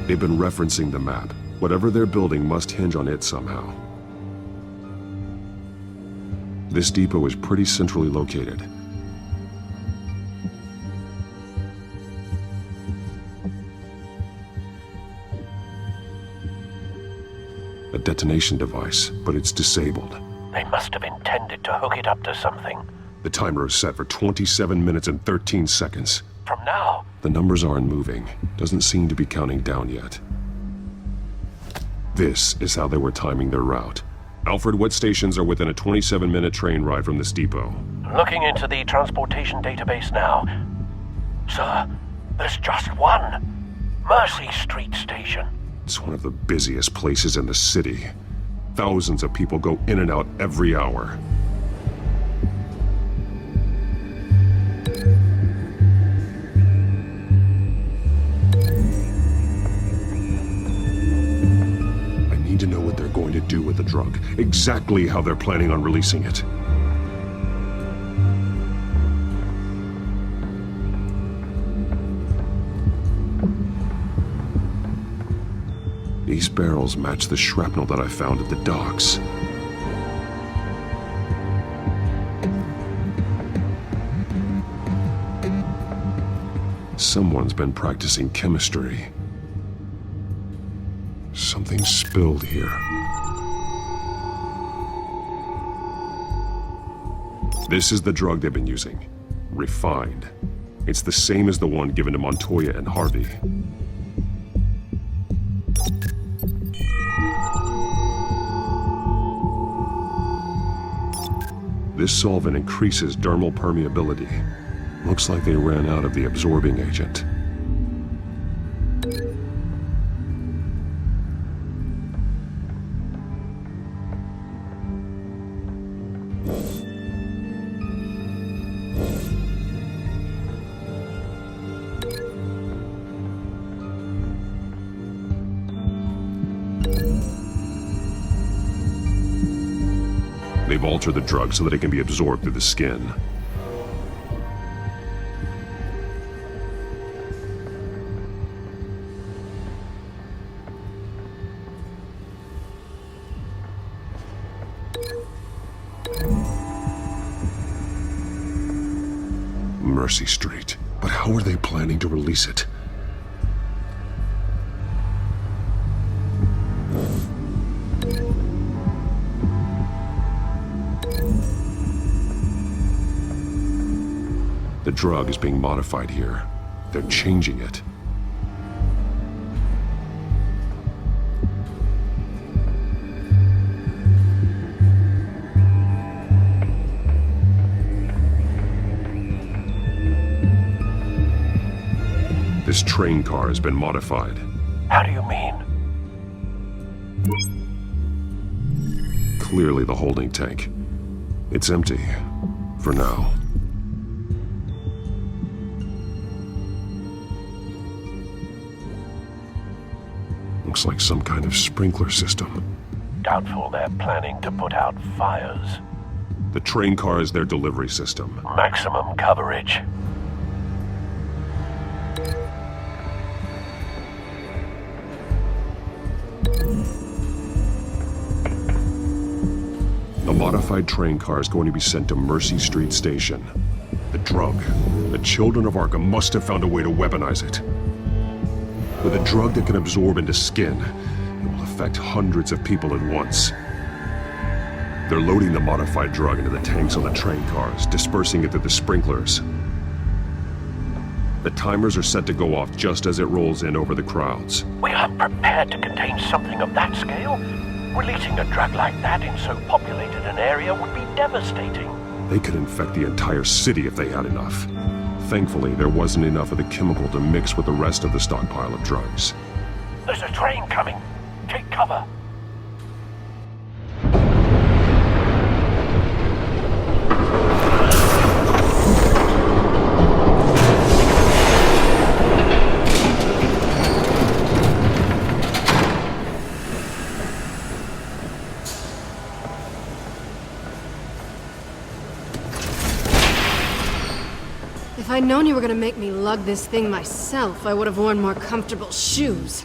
They've been referencing the map. Whatever they're building must hinge on it somehow. This depot is pretty centrally located. A detonation device, but it's disabled. They must have intended to hook it up to something. The timer is set for 27 minutes and 13 seconds. From now? The numbers aren't moving. Doesn't seem to be counting down yet. This is how they were timing their route. Alfred, what stations are within a 27-minute train ride from this depot? Looking into the transportation database now. Sir, there's just one. Mercy Street Station. It's one of the busiest places in the city. Thousands of people go in and out every hour. I need to know what they're going to do with the drug. Exactly how they're planning on releasing it. These barrels match the shrapnel that I found at the docks. Someone's been practicing chemistry. Something spilled here. This is the drug they've been using. Refined. It's the same as the one given to Montoya and Harvey. This solvent increases dermal permeability. Looks like they ran out of the absorbing agent. They've altered the drug so that it can be absorbed through the skin. Mercy Street. But how are they planning to release it? The drug is being modified here. They're changing it. This train car has been modified. How do you mean? Clearly the holding tank. It's empty. For now. Looks like some kind of sprinkler system. Doubtful they're planning to put out fires. The train car is their delivery system. Maximum coverage. The modified train car is going to be sent to Mercy Street Station. The drug. The Children of Arkham must have found a way to weaponize it. With a drug that can absorb into skin, it will affect hundreds of people at once. They're loading the modified drug into the tanks on the train cars, dispersing it through the sprinklers. The timers are set to go off just as it rolls in over the crowds. We aren't prepared to contain something of that scale. Releasing a drug like that in so populated an area would be devastating. They could infect the entire city if they had enough. Thankfully, there wasn't enough of the chemical to mix with the rest of the stockpile of drugs. There's a train coming. Take cover. If I'd known you were gonna make me lug this thing myself, I would have worn more comfortable shoes.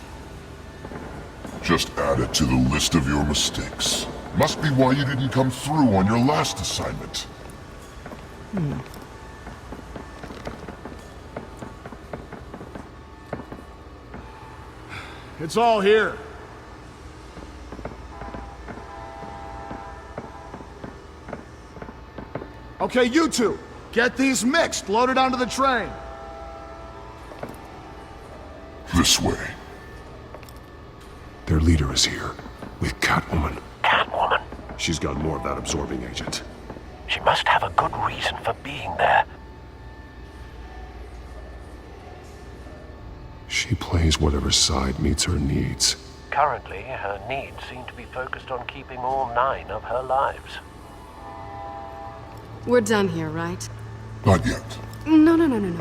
Just add it to the list of your mistakes. Must be why you didn't come through on your last assignment. It's all here. Okay, you two, get these mixed, loaded onto the train. This way. Their leader is here, with Catwoman. Catwoman? She's got more of that absorbing agent. She must have a good reason for being there. She plays whatever side meets her needs. Currently, her needs seem to be focused on keeping all 9 of her lives. We're done here, right? Not yet. No.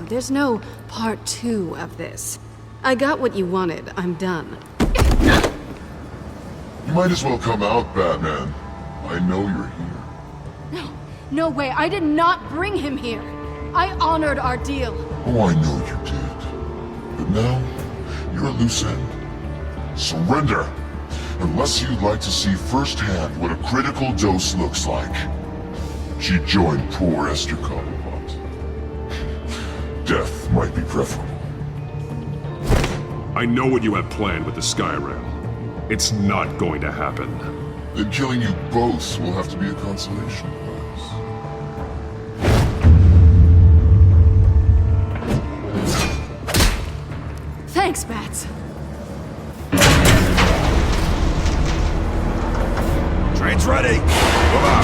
There's no part 2 of this. I got what you wanted. I'm done. You might as well come out, Batman. I know you're here. No way. I did not bring him here. I honored our deal. Oh, I know you did. But now, you're a loose end. Surrender! Unless you'd like to see firsthand what a critical dose looks like. She joined poor Esther Cobblepot. Death might be preferable. I know what you have planned with the Skyrail. It's not going to happen. Then killing you both will have to be a consolation prize. Thanks, Bats. Train's ready. Move out.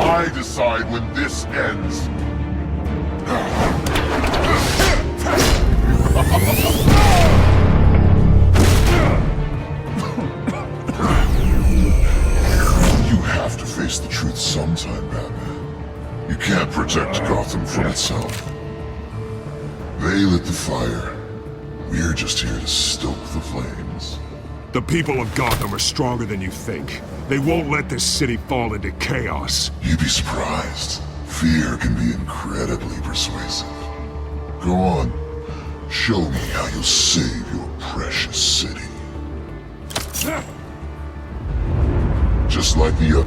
I decide when this ends. You have to face the truth sometime, Batman. You can't protect Gotham from itself. They lit the fire. We're just here to stoke the flames. The people of Gotham are stronger than you think. They won't let this city fall into chaos. You'd be surprised. Fear can be incredibly persuasive. Go on. Show me how you'll save your precious city. Just like the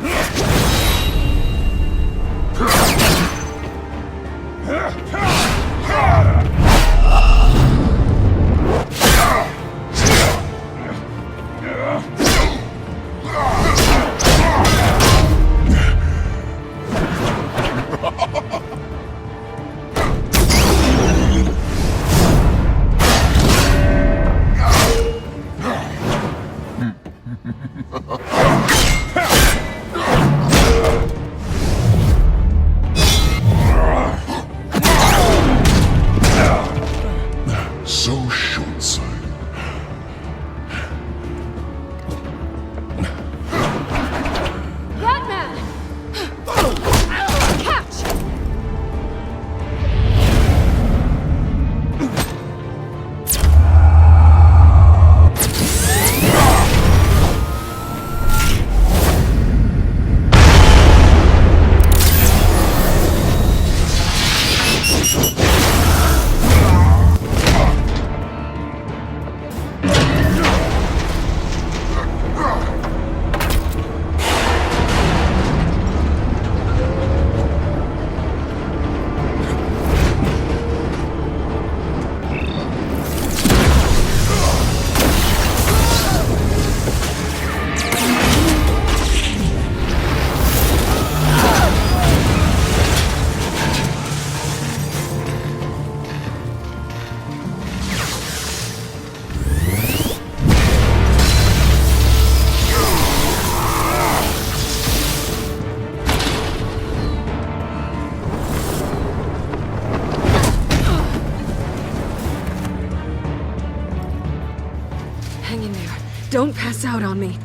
Don't pass out on me.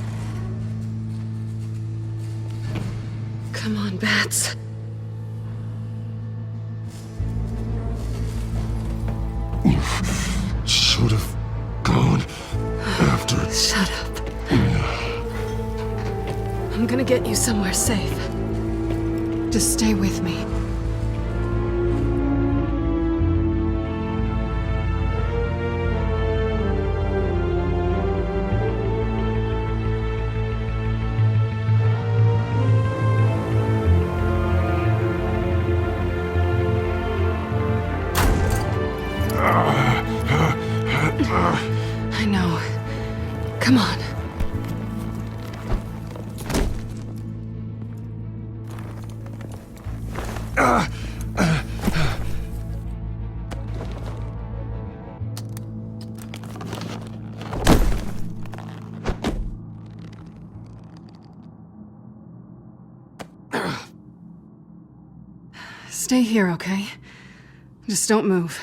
Come on, Bats. Should have gone after. Shut up. I'm gonna get you somewhere safe. Just stay with me. I know. Come on. Stay here, okay? Just don't move.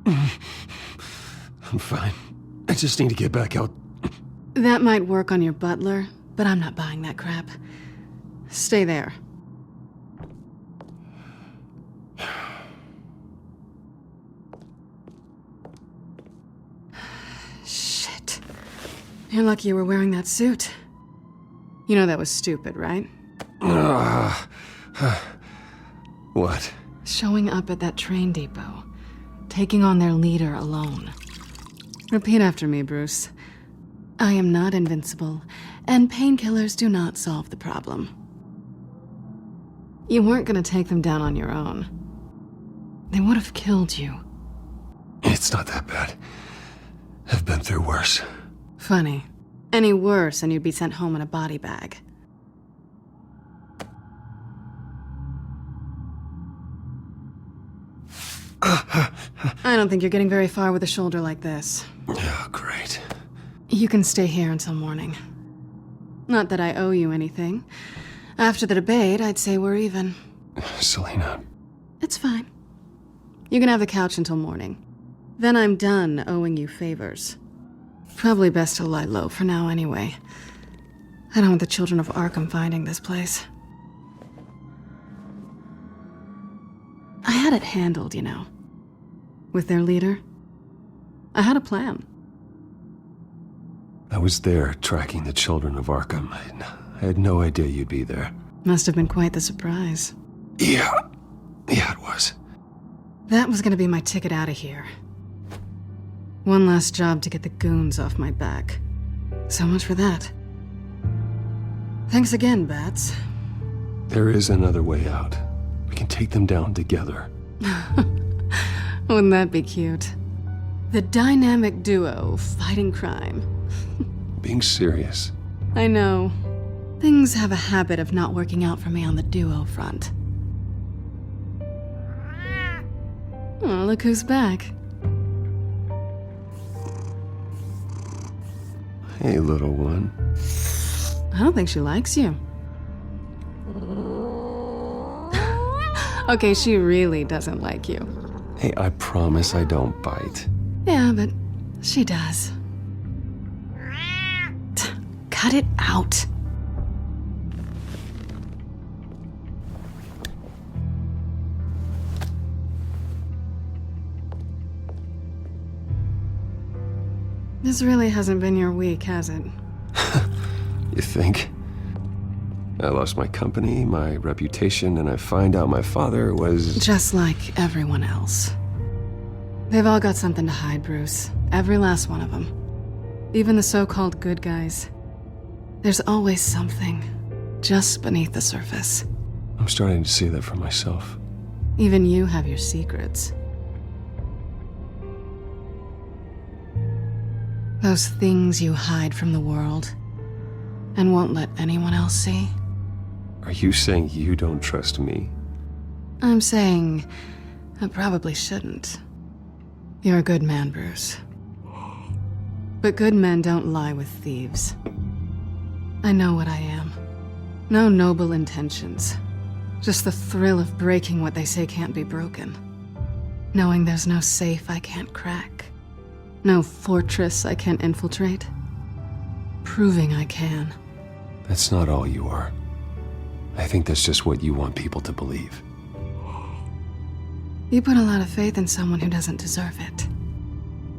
I'm fine. I just need to get back out. That might work on your butler, but I'm not buying that crap. Stay there. Shit. You're lucky you were wearing that suit. You know that was stupid, right? What? Showing up at that train depot. Taking on their leader alone. Repeat after me, Bruce. I am not invincible, and painkillers do not solve the problem. You weren't gonna take them down on your own. They would have killed you. It's not that bad. I've been through worse. Funny. Any worse, and you'd be sent home in a body bag. I don't think you're getting very far with a shoulder like this. Oh, great. You can stay here until morning. Not that I owe you anything. After the debate, I'd say we're even. Selena. It's fine. You can have the couch until morning. Then I'm done owing you favors. Probably best to lie low for now anyway. I don't want the children of Arkham finding this place. I had it handled, you know. With their leader. I had a plan. I was there tracking the children of Arkham. I had no idea you'd be there. Must have been quite the surprise. Yeah, it was. That was gonna be my ticket out of here. One last job to get the goons off my back. So much for that. Thanks again, Bats. There is another way out. We can take them down together. Wouldn't that be cute? The dynamic duo fighting crime. Being serious. I know. Things have a habit of not working out for me on the duo front. Oh, look who's back. Hey, little one. I don't think she likes you. Okay, she really doesn't like you. Hey, I promise I don't bite. Yeah, but she does. Cut it out. This really hasn't been your week, has it? You think? I lost my company, my reputation, and I find out my father was... Just like everyone else. They've all got something to hide, Bruce. Every last one of them. Even the so-called good guys. There's always something just beneath the surface. I'm starting to see that for myself. Even you have your secrets. Those things you hide from the world and won't let anyone else see. Are you saying you don't trust me? I'm saying I probably shouldn't. You're a good man, Bruce. But good men don't lie with thieves. I know what I am. No noble intentions. Just the thrill of breaking what they say can't be broken. Knowing there's no safe I can't crack. No fortress I can't infiltrate. Proving I can. That's not all you are. I think that's just what you want people to believe. You put a lot of faith in someone who doesn't deserve it.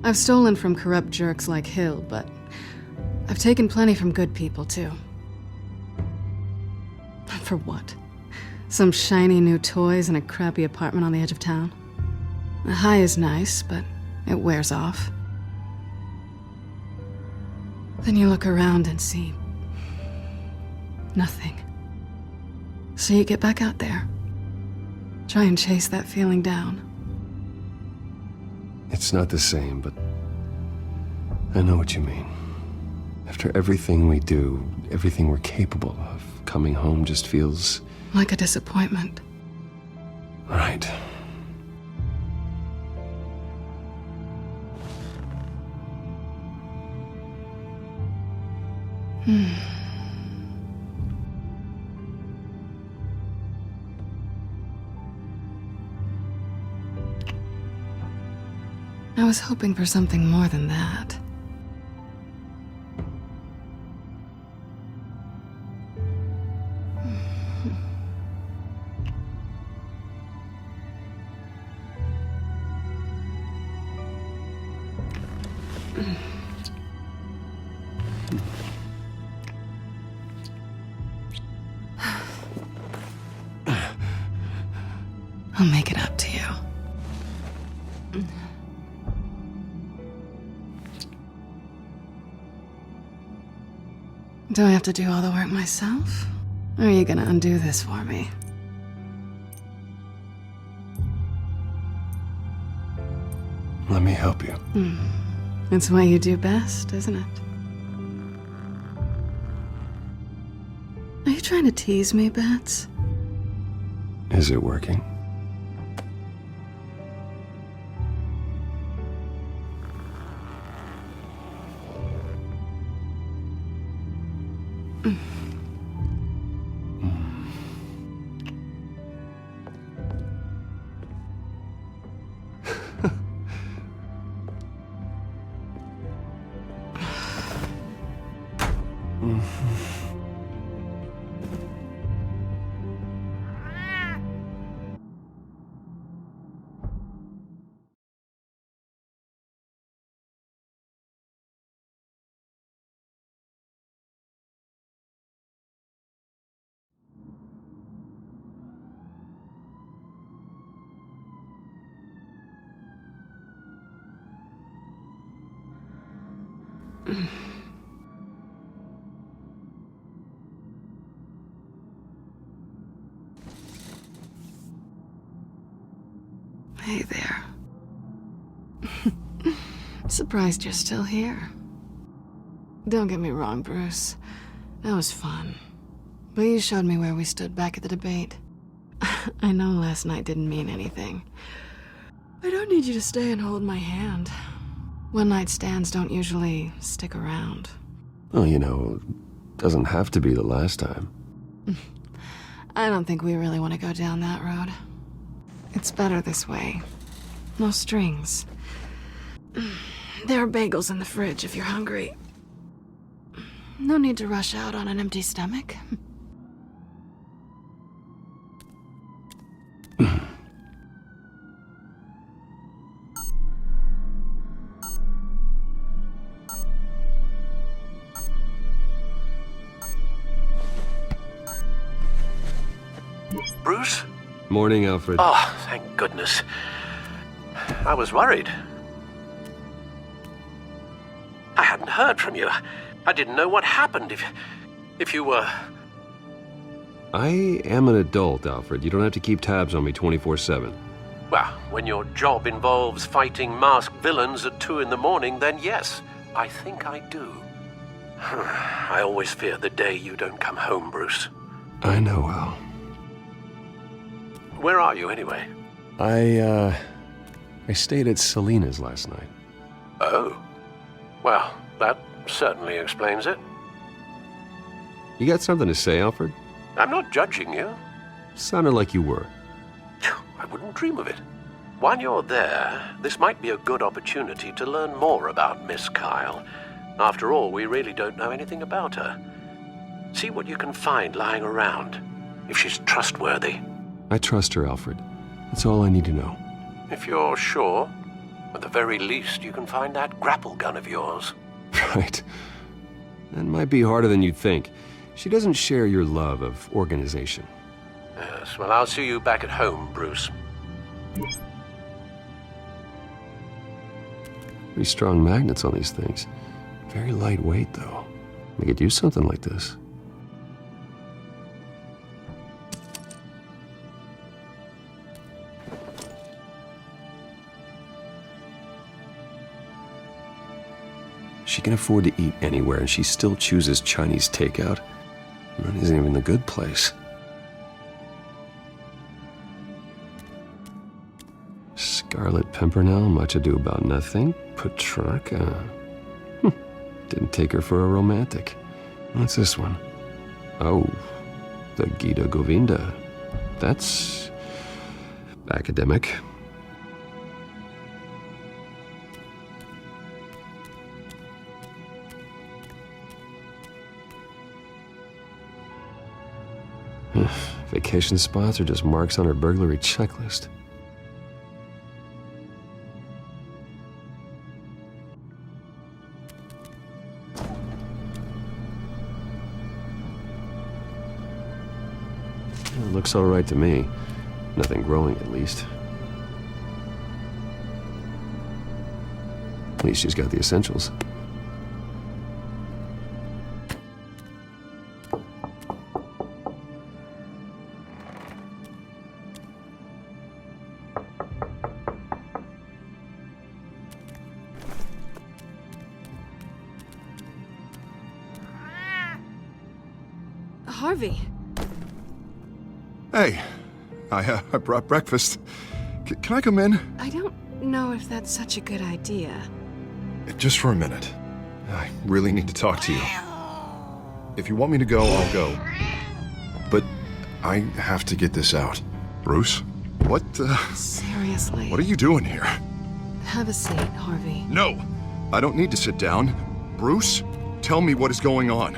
I've stolen from corrupt jerks like Hill, but I've taken plenty from good people, too. For what? Some shiny new toys and a crappy apartment on the edge of town? The high is nice, but it wears off. Then you look around and see nothing. So you get back out there. Try and chase that feeling down. It's not the same, but I know what you mean. After everything we do, everything we're capable of, coming home just feels... like a disappointment. Right. I was hoping for something more than that. I'll make it up to you. Do I have to do all the work myself? Or are you gonna undo this for me? Let me help you. It's what you do best, isn't it? Are you trying to tease me, Bats? Is it working? Hey there. Surprised you're still here. Don't get me wrong, Bruce. That was fun. But you showed me where we stood back at the debate. I know last night didn't mean anything. I don't need you to stay and hold my hand. One-night stands don't usually stick around. Well, you know, doesn't have to be the last time. I don't think we really want to go down that road. It's better this way. No strings. There are bagels in the fridge if you're hungry. No need to rush out on an empty stomach. Bruce? Morning, Alfred. Oh, thank goodness. I was worried. I hadn't heard from you. I didn't know what happened if you were... I am an adult, Alfred. You don't have to keep tabs on me 24/7. Well, when your job involves fighting masked villains at 2 in the morning, then yes, I think I do. I always fear the day you don't come home, Bruce. I know, Al. Where are you, anyway? I stayed at Selena's last night. Oh. Well, that certainly explains it. You got something to say, Alfred? I'm not judging you. Sounded like you were. I wouldn't dream of it. While you're there, this might be a good opportunity to learn more about Miss Kyle. After all, we really don't know anything about her. See what you can find lying around, if she's trustworthy. I trust her, Alfred. That's all I need to know. If you're sure, at the very least, you can find that grapple gun of yours. Right. That might be harder than you'd think. She doesn't share your love of organization. Yes, well, I'll see you back at home, Bruce. Pretty strong magnets on these things. Very lightweight, though. They could use something like this. She can afford to eat anywhere, and she still chooses Chinese takeout. That isn't even the good place. Scarlet Pimpernel, Much Ado About Nothing, Petrarca. Didn't take her for a romantic. What's this one? Oh, the Gita Govinda. That's academic. Vacation spots are just marks on her burglary checklist. It looks all right to me. Nothing growing, at least. At least she's got the essentials. Harvey. Hey, I brought breakfast. Can I come in? I don't know if that's such a good idea. Just for a minute. I really need to talk to you. If you want me to go, I'll go. But I have to get this out. Bruce? What, Seriously. What are you doing here? Have a seat, Harvey. No! I don't need to sit down. Bruce, tell me what is going on.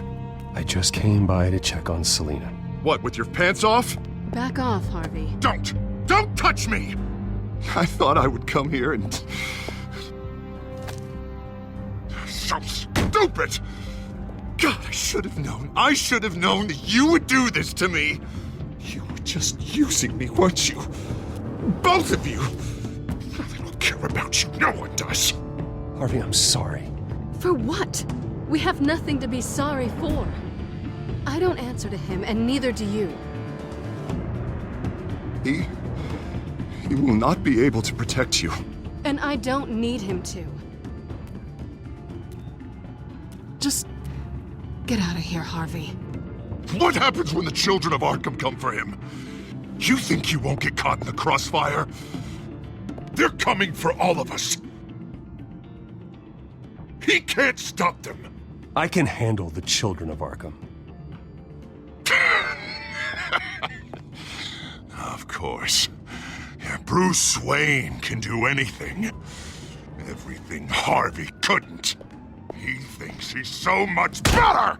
I just came by to check on Selena. What, with your pants off? Back off, Harvey. Don't touch me! I thought I would come here and... So stupid! God, I should have known. I should have known that you would do this to me. You were just using me, weren't you? Both of you. I don't care about you. No one does. Harvey, I'm sorry. For what? We have nothing to be sorry for. I don't answer to him, and neither do you. He will not be able to protect you. And I don't need him to. Just get out of here, Harvey. What happens when the children of Arkham come for him? You think you won't get caught in the crossfire? They're coming for all of us. He can't stop them. I can handle the children of Arkham. Of course. Yeah, Bruce Wayne can do anything. Everything Harvey couldn't. He thinks he's so much better!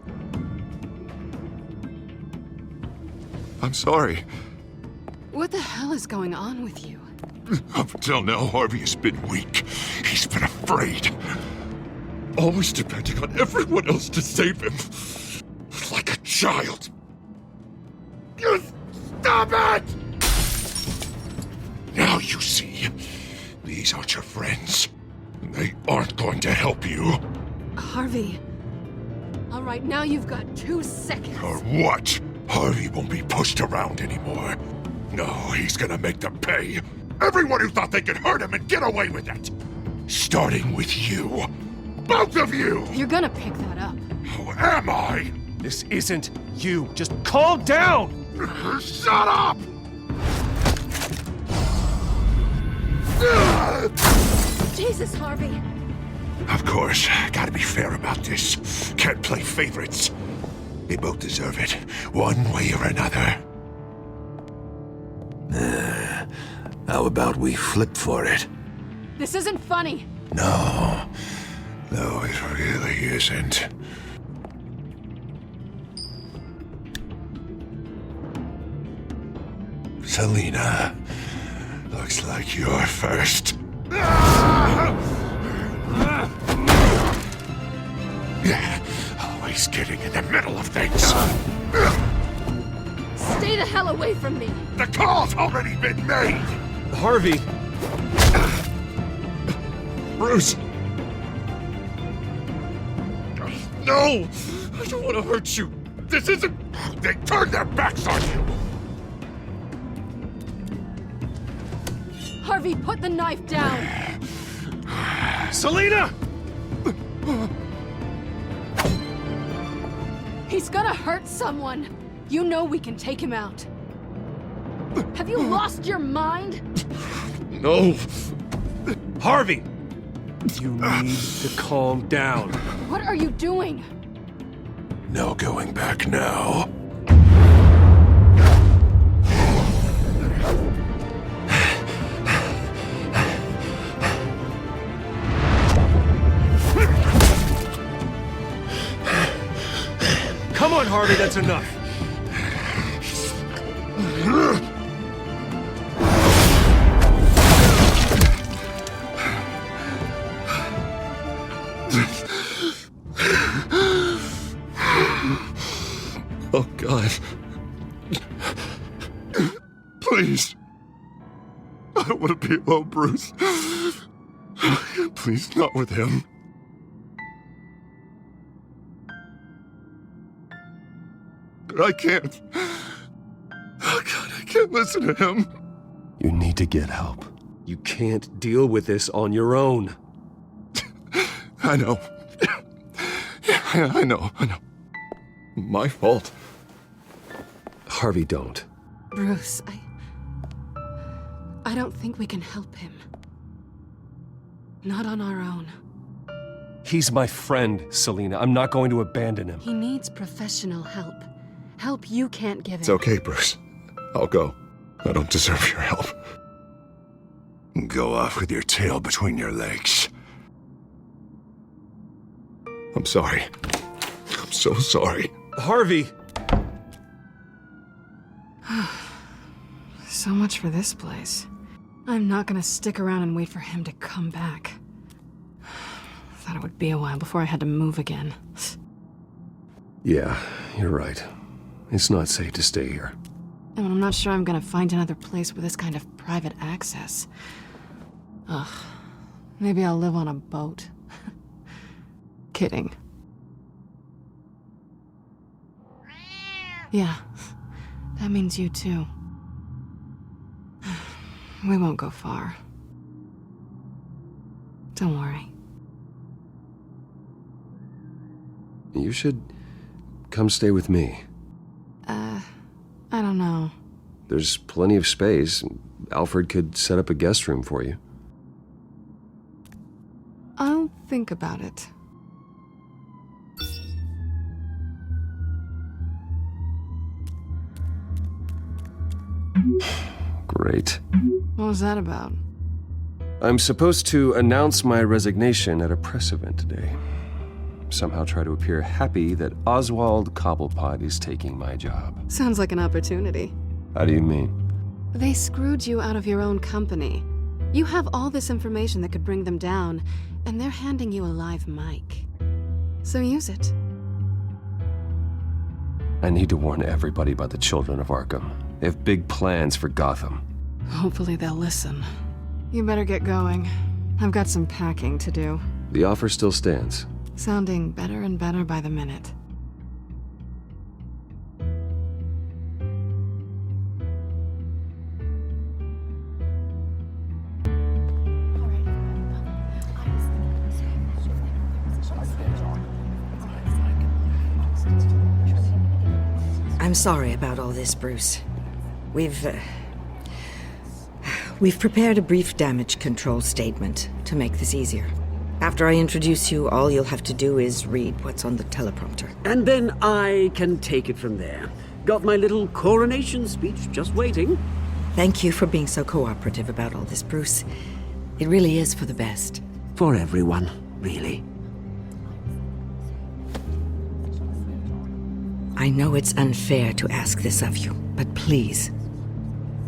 I'm sorry. What the hell is going on with you? Up until now, Harvey has been weak. He's been afraid. Always depending on everyone else to save him. Like a child. You stop it! Now you see, these aren't your friends. They aren't going to help you. Harvey. All right, now you've got 2 seconds. Or what? Harvey won't be pushed around anymore. No, he's gonna make them pay. Everyone who thought they could hurt him and get away with it. Starting with you. Both of you! You're gonna pick that up. Who am I? This isn't you. Just calm down! Shut up! Jesus, Harvey. Of course, gotta be fair about this. Can't play favorites. They both deserve it, one way or another. How about we flip for it? This isn't funny. No, it really isn't. Selina, looks like you're first. Always getting in the middle of things. Stay the hell away from me. The call's already been made. Harvey! Bruce! No! I don't want to hurt you. This isn't... They turned their backs on you. Harvey, put the knife down. Selina! He's gonna hurt someone. You know we can take him out. Have you lost your mind? No. Harvey! You need to calm down. What are you doing? No going back now. Come on, Harvey, that's enough. Oh, God. Please. I don't want to be alone, Bruce. Please, not with him. I can't. Oh, God, I can't listen to him. You need to get help. You can't deal with this on your own. I know. Yeah, I know. My fault. Harvey, don't. Bruce, I don't think we can help him. Not on our own. He's my friend, Selina. I'm not going to abandon him. He needs professional help. Help you can't give him. It's okay, Bruce. I'll go. I don't deserve your help. Go off with your tail between your legs. I'm sorry. I'm so sorry. Harvey! So much for this place. I'm not gonna stick around and wait for him to come back. Thought it would be a while before I had to move again. Yeah, you're right. It's not safe to stay here. And I'm not sure I'm gonna find another place with this kind of private access. Ugh. Maybe I'll live on a boat. Kidding. Yeah. That means you too. We won't go far. Don't worry. You should come stay with me. I don't know. There's plenty of space. Alfred could set up a guest room for you. I'll think about it. Great. What was that about? I'm supposed to announce my resignation at a press event today. Somehow try to appear happy that Oswald Cobblepot is taking my job. Sounds like an opportunity. How do you mean? They screwed you out of your own company. You have all this information that could bring them down, and they're handing you a live mic. So use it. I need to warn everybody about the children of Arkham. They have big plans for Gotham. Hopefully they'll listen. You better get going. I've got some packing to do. The offer still stands. Sounding better and better by the minute. I'm sorry about all this, Bruce. We've prepared a brief damage control statement to make this easier. After I introduce you, all you'll have to do is read what's on the teleprompter. And then I can take it from there. Got my little coronation speech just waiting. Thank you for being so cooperative about all this, Bruce. It really is for the best. For everyone, really. I know it's unfair to ask this of you, but please.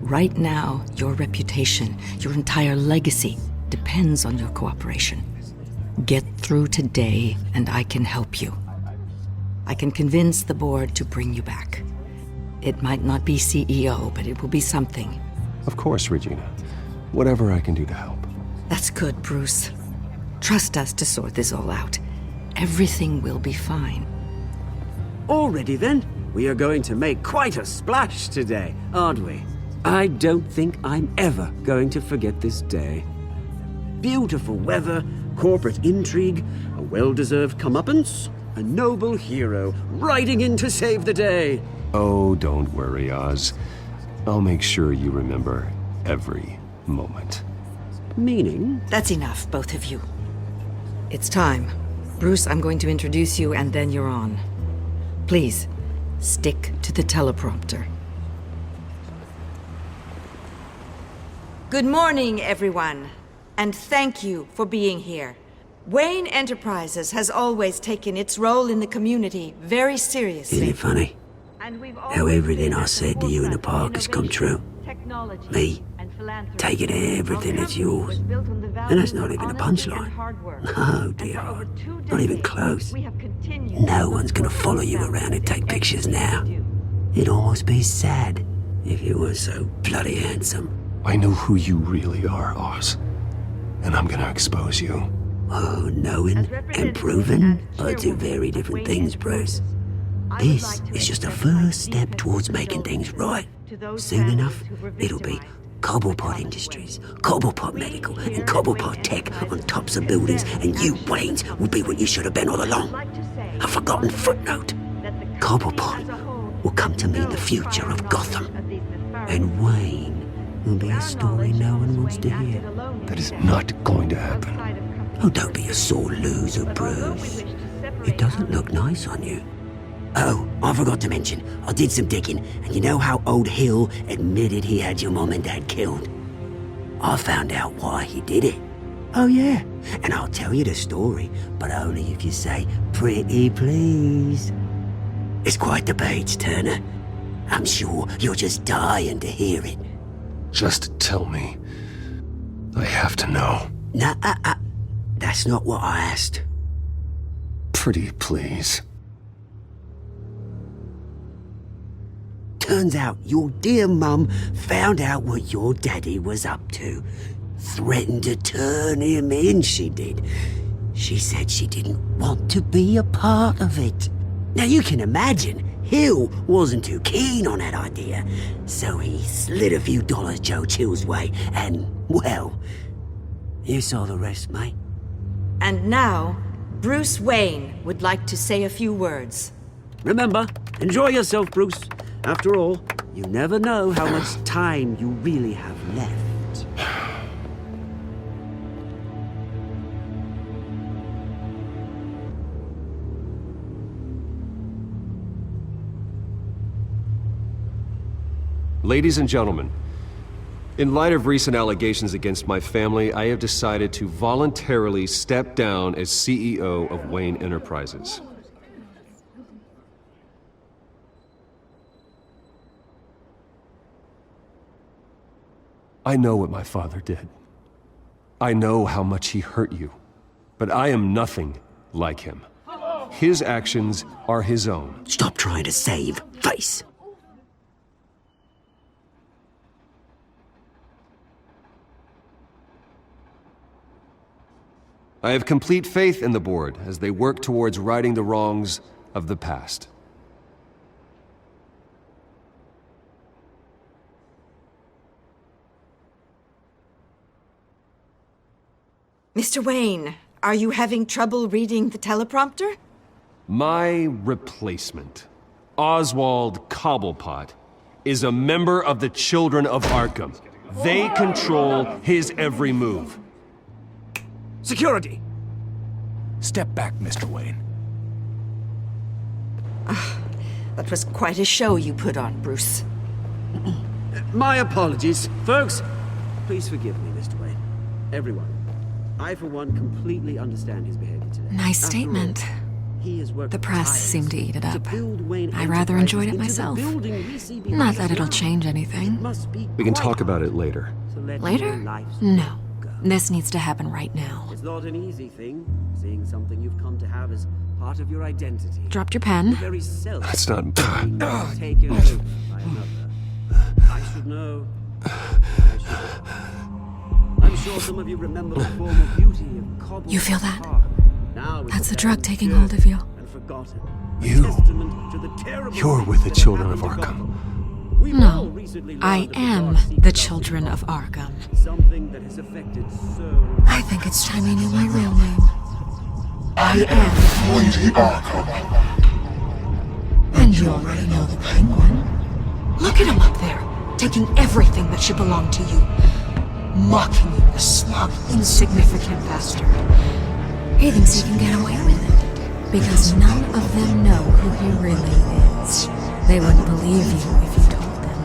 Right now, your reputation, your entire legacy, depends on your cooperation. Get through today, and I can help you. I can convince the board to bring you back. It might not be CEO, but it will be something. Of course, Regina. Whatever I can do to help. That's good, Bruce. Trust us to sort this all out. Everything will be fine. Already then, we are going to make quite a splash today, aren't we? I don't think I'm ever going to forget this day. Beautiful weather, corporate intrigue, a well-deserved comeuppance, a noble hero riding in to save the day. Oh, don't worry, Oz. I'll make sure you remember every moment. Meaning? That's enough, both of you. It's time. Bruce, I'm going to introduce you, and then you're on. Please, stick to the teleprompter. Good morning, everyone, and thank you for being here. Wayne Enterprises has always taken its role in the community very seriously. Isn't it funny? How everything I said to you in the park has come true. Me, taking everything that's yours. And that's not even a punchline. No, dear. Not even close. No one's gonna follow you around and take pictures now. It'd almost be sad if you were so bloody handsome. I know who you really are, Oz. And I'm gonna expose you. Oh, knowing and proving are two very different things, Bruce. This is just a first step towards making things right. Soon enough, it'll be Cobblepot Industries, Cobblepot Medical, and Cobblepot Tech on tops of buildings, and you, Waynes, will be what you should have been all along. A forgotten footnote. Cobblepot will come to mean the future of Gotham. And Wayne will be a story no one wants to hear. That is not going to happen. Oh, don't be a sore loser, Bruce. It doesn't look nice on you. Oh, I forgot to mention, I did some digging, and you know how old Hill admitted he had your mom and dad killed? I found out why he did it. Oh yeah, and I'll tell you the story, but only if you say, pretty please. It's quite the page, Turner. I'm sure you're just dying to hear it. Just tell me. I have to know. Nah, that's not what I asked. Pretty please. Turns out your dear mum found out what your daddy was up to. Threatened to turn him in, she did. She said she didn't want to be a part of it. Now you can imagine, Hill wasn't too keen on that idea. So he slid a few dollars Joe Chill's way, and, well, you saw the rest, mate. And now, Bruce Wayne would like to say a few words. Remember, enjoy yourself, Bruce. After all, you never know how much time you really have left. Ladies and gentlemen, in light of recent allegations against my family, I have decided to voluntarily step down as CEO of Wayne Enterprises. I know what my father did. I know how much he hurt you. But I am nothing like him. His actions are his own. Stop trying to save face. I have complete faith in the board as they work towards righting the wrongs of the past. Mr. Wayne, are you having trouble reading the teleprompter? My replacement, Oswald Cobblepot, is a member of the Children of Arkham. They control his every move. Security! Step back, Mr. Wayne. That was quite a show you put on, Bruce. My apologies. Folks, please forgive me, Mr. Wayne. Everyone. I, for one, completely understand his behavior today. Nice After statement. all, he has worked The press tirelessly seemed to eat it to up. build Wayne I rather enjoyed it Enterprises into the myself. building we see behind Not us that it'll now. change anything. Must be We can quite talk about it later. to let Later? your lives No. This needs to happen right now. It's not an easy thing, seeing something you've come to have as part of your identity. Dropped your pen. The very self That's not... being taken over by another. I should know. I'm sure some of you remember the former beauty of Cobble. You feel that? Park. Now it's That's the a drug barren taking dirt hold of you. and forgotten. You. Testament to the terrible You're things with the that children of happened to Arkham. Gotham. We've all No. recently learned I of the am dark secret the of children of Gotham. Arkham. Something that has affected so I think it's time you knew my real name. I am Lady Arkham. And you already know the Penguin. Look at him up there, taking everything that should belong to you. Mocking you, the smug, insignificant bastard. He thinks he can get away with it. Because none of them know who he really is. They wouldn't believe you if you told them.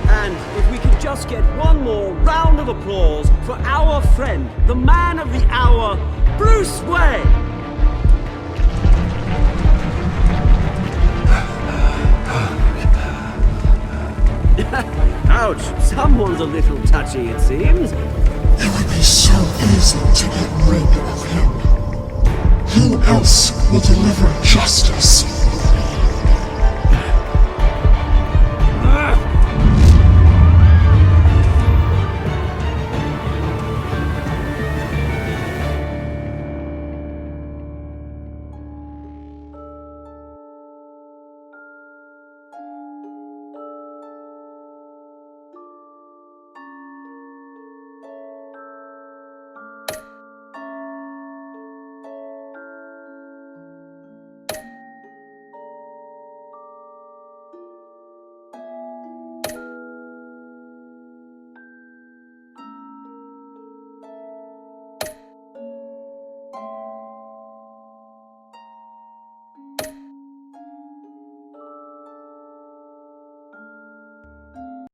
And if we could just get one more round of applause for our friend, the man of the hour, Bruce Wayne! Ouch, someone's a little touchy, it seems. It would be so easy to get rid of him. Who else will deliver justice?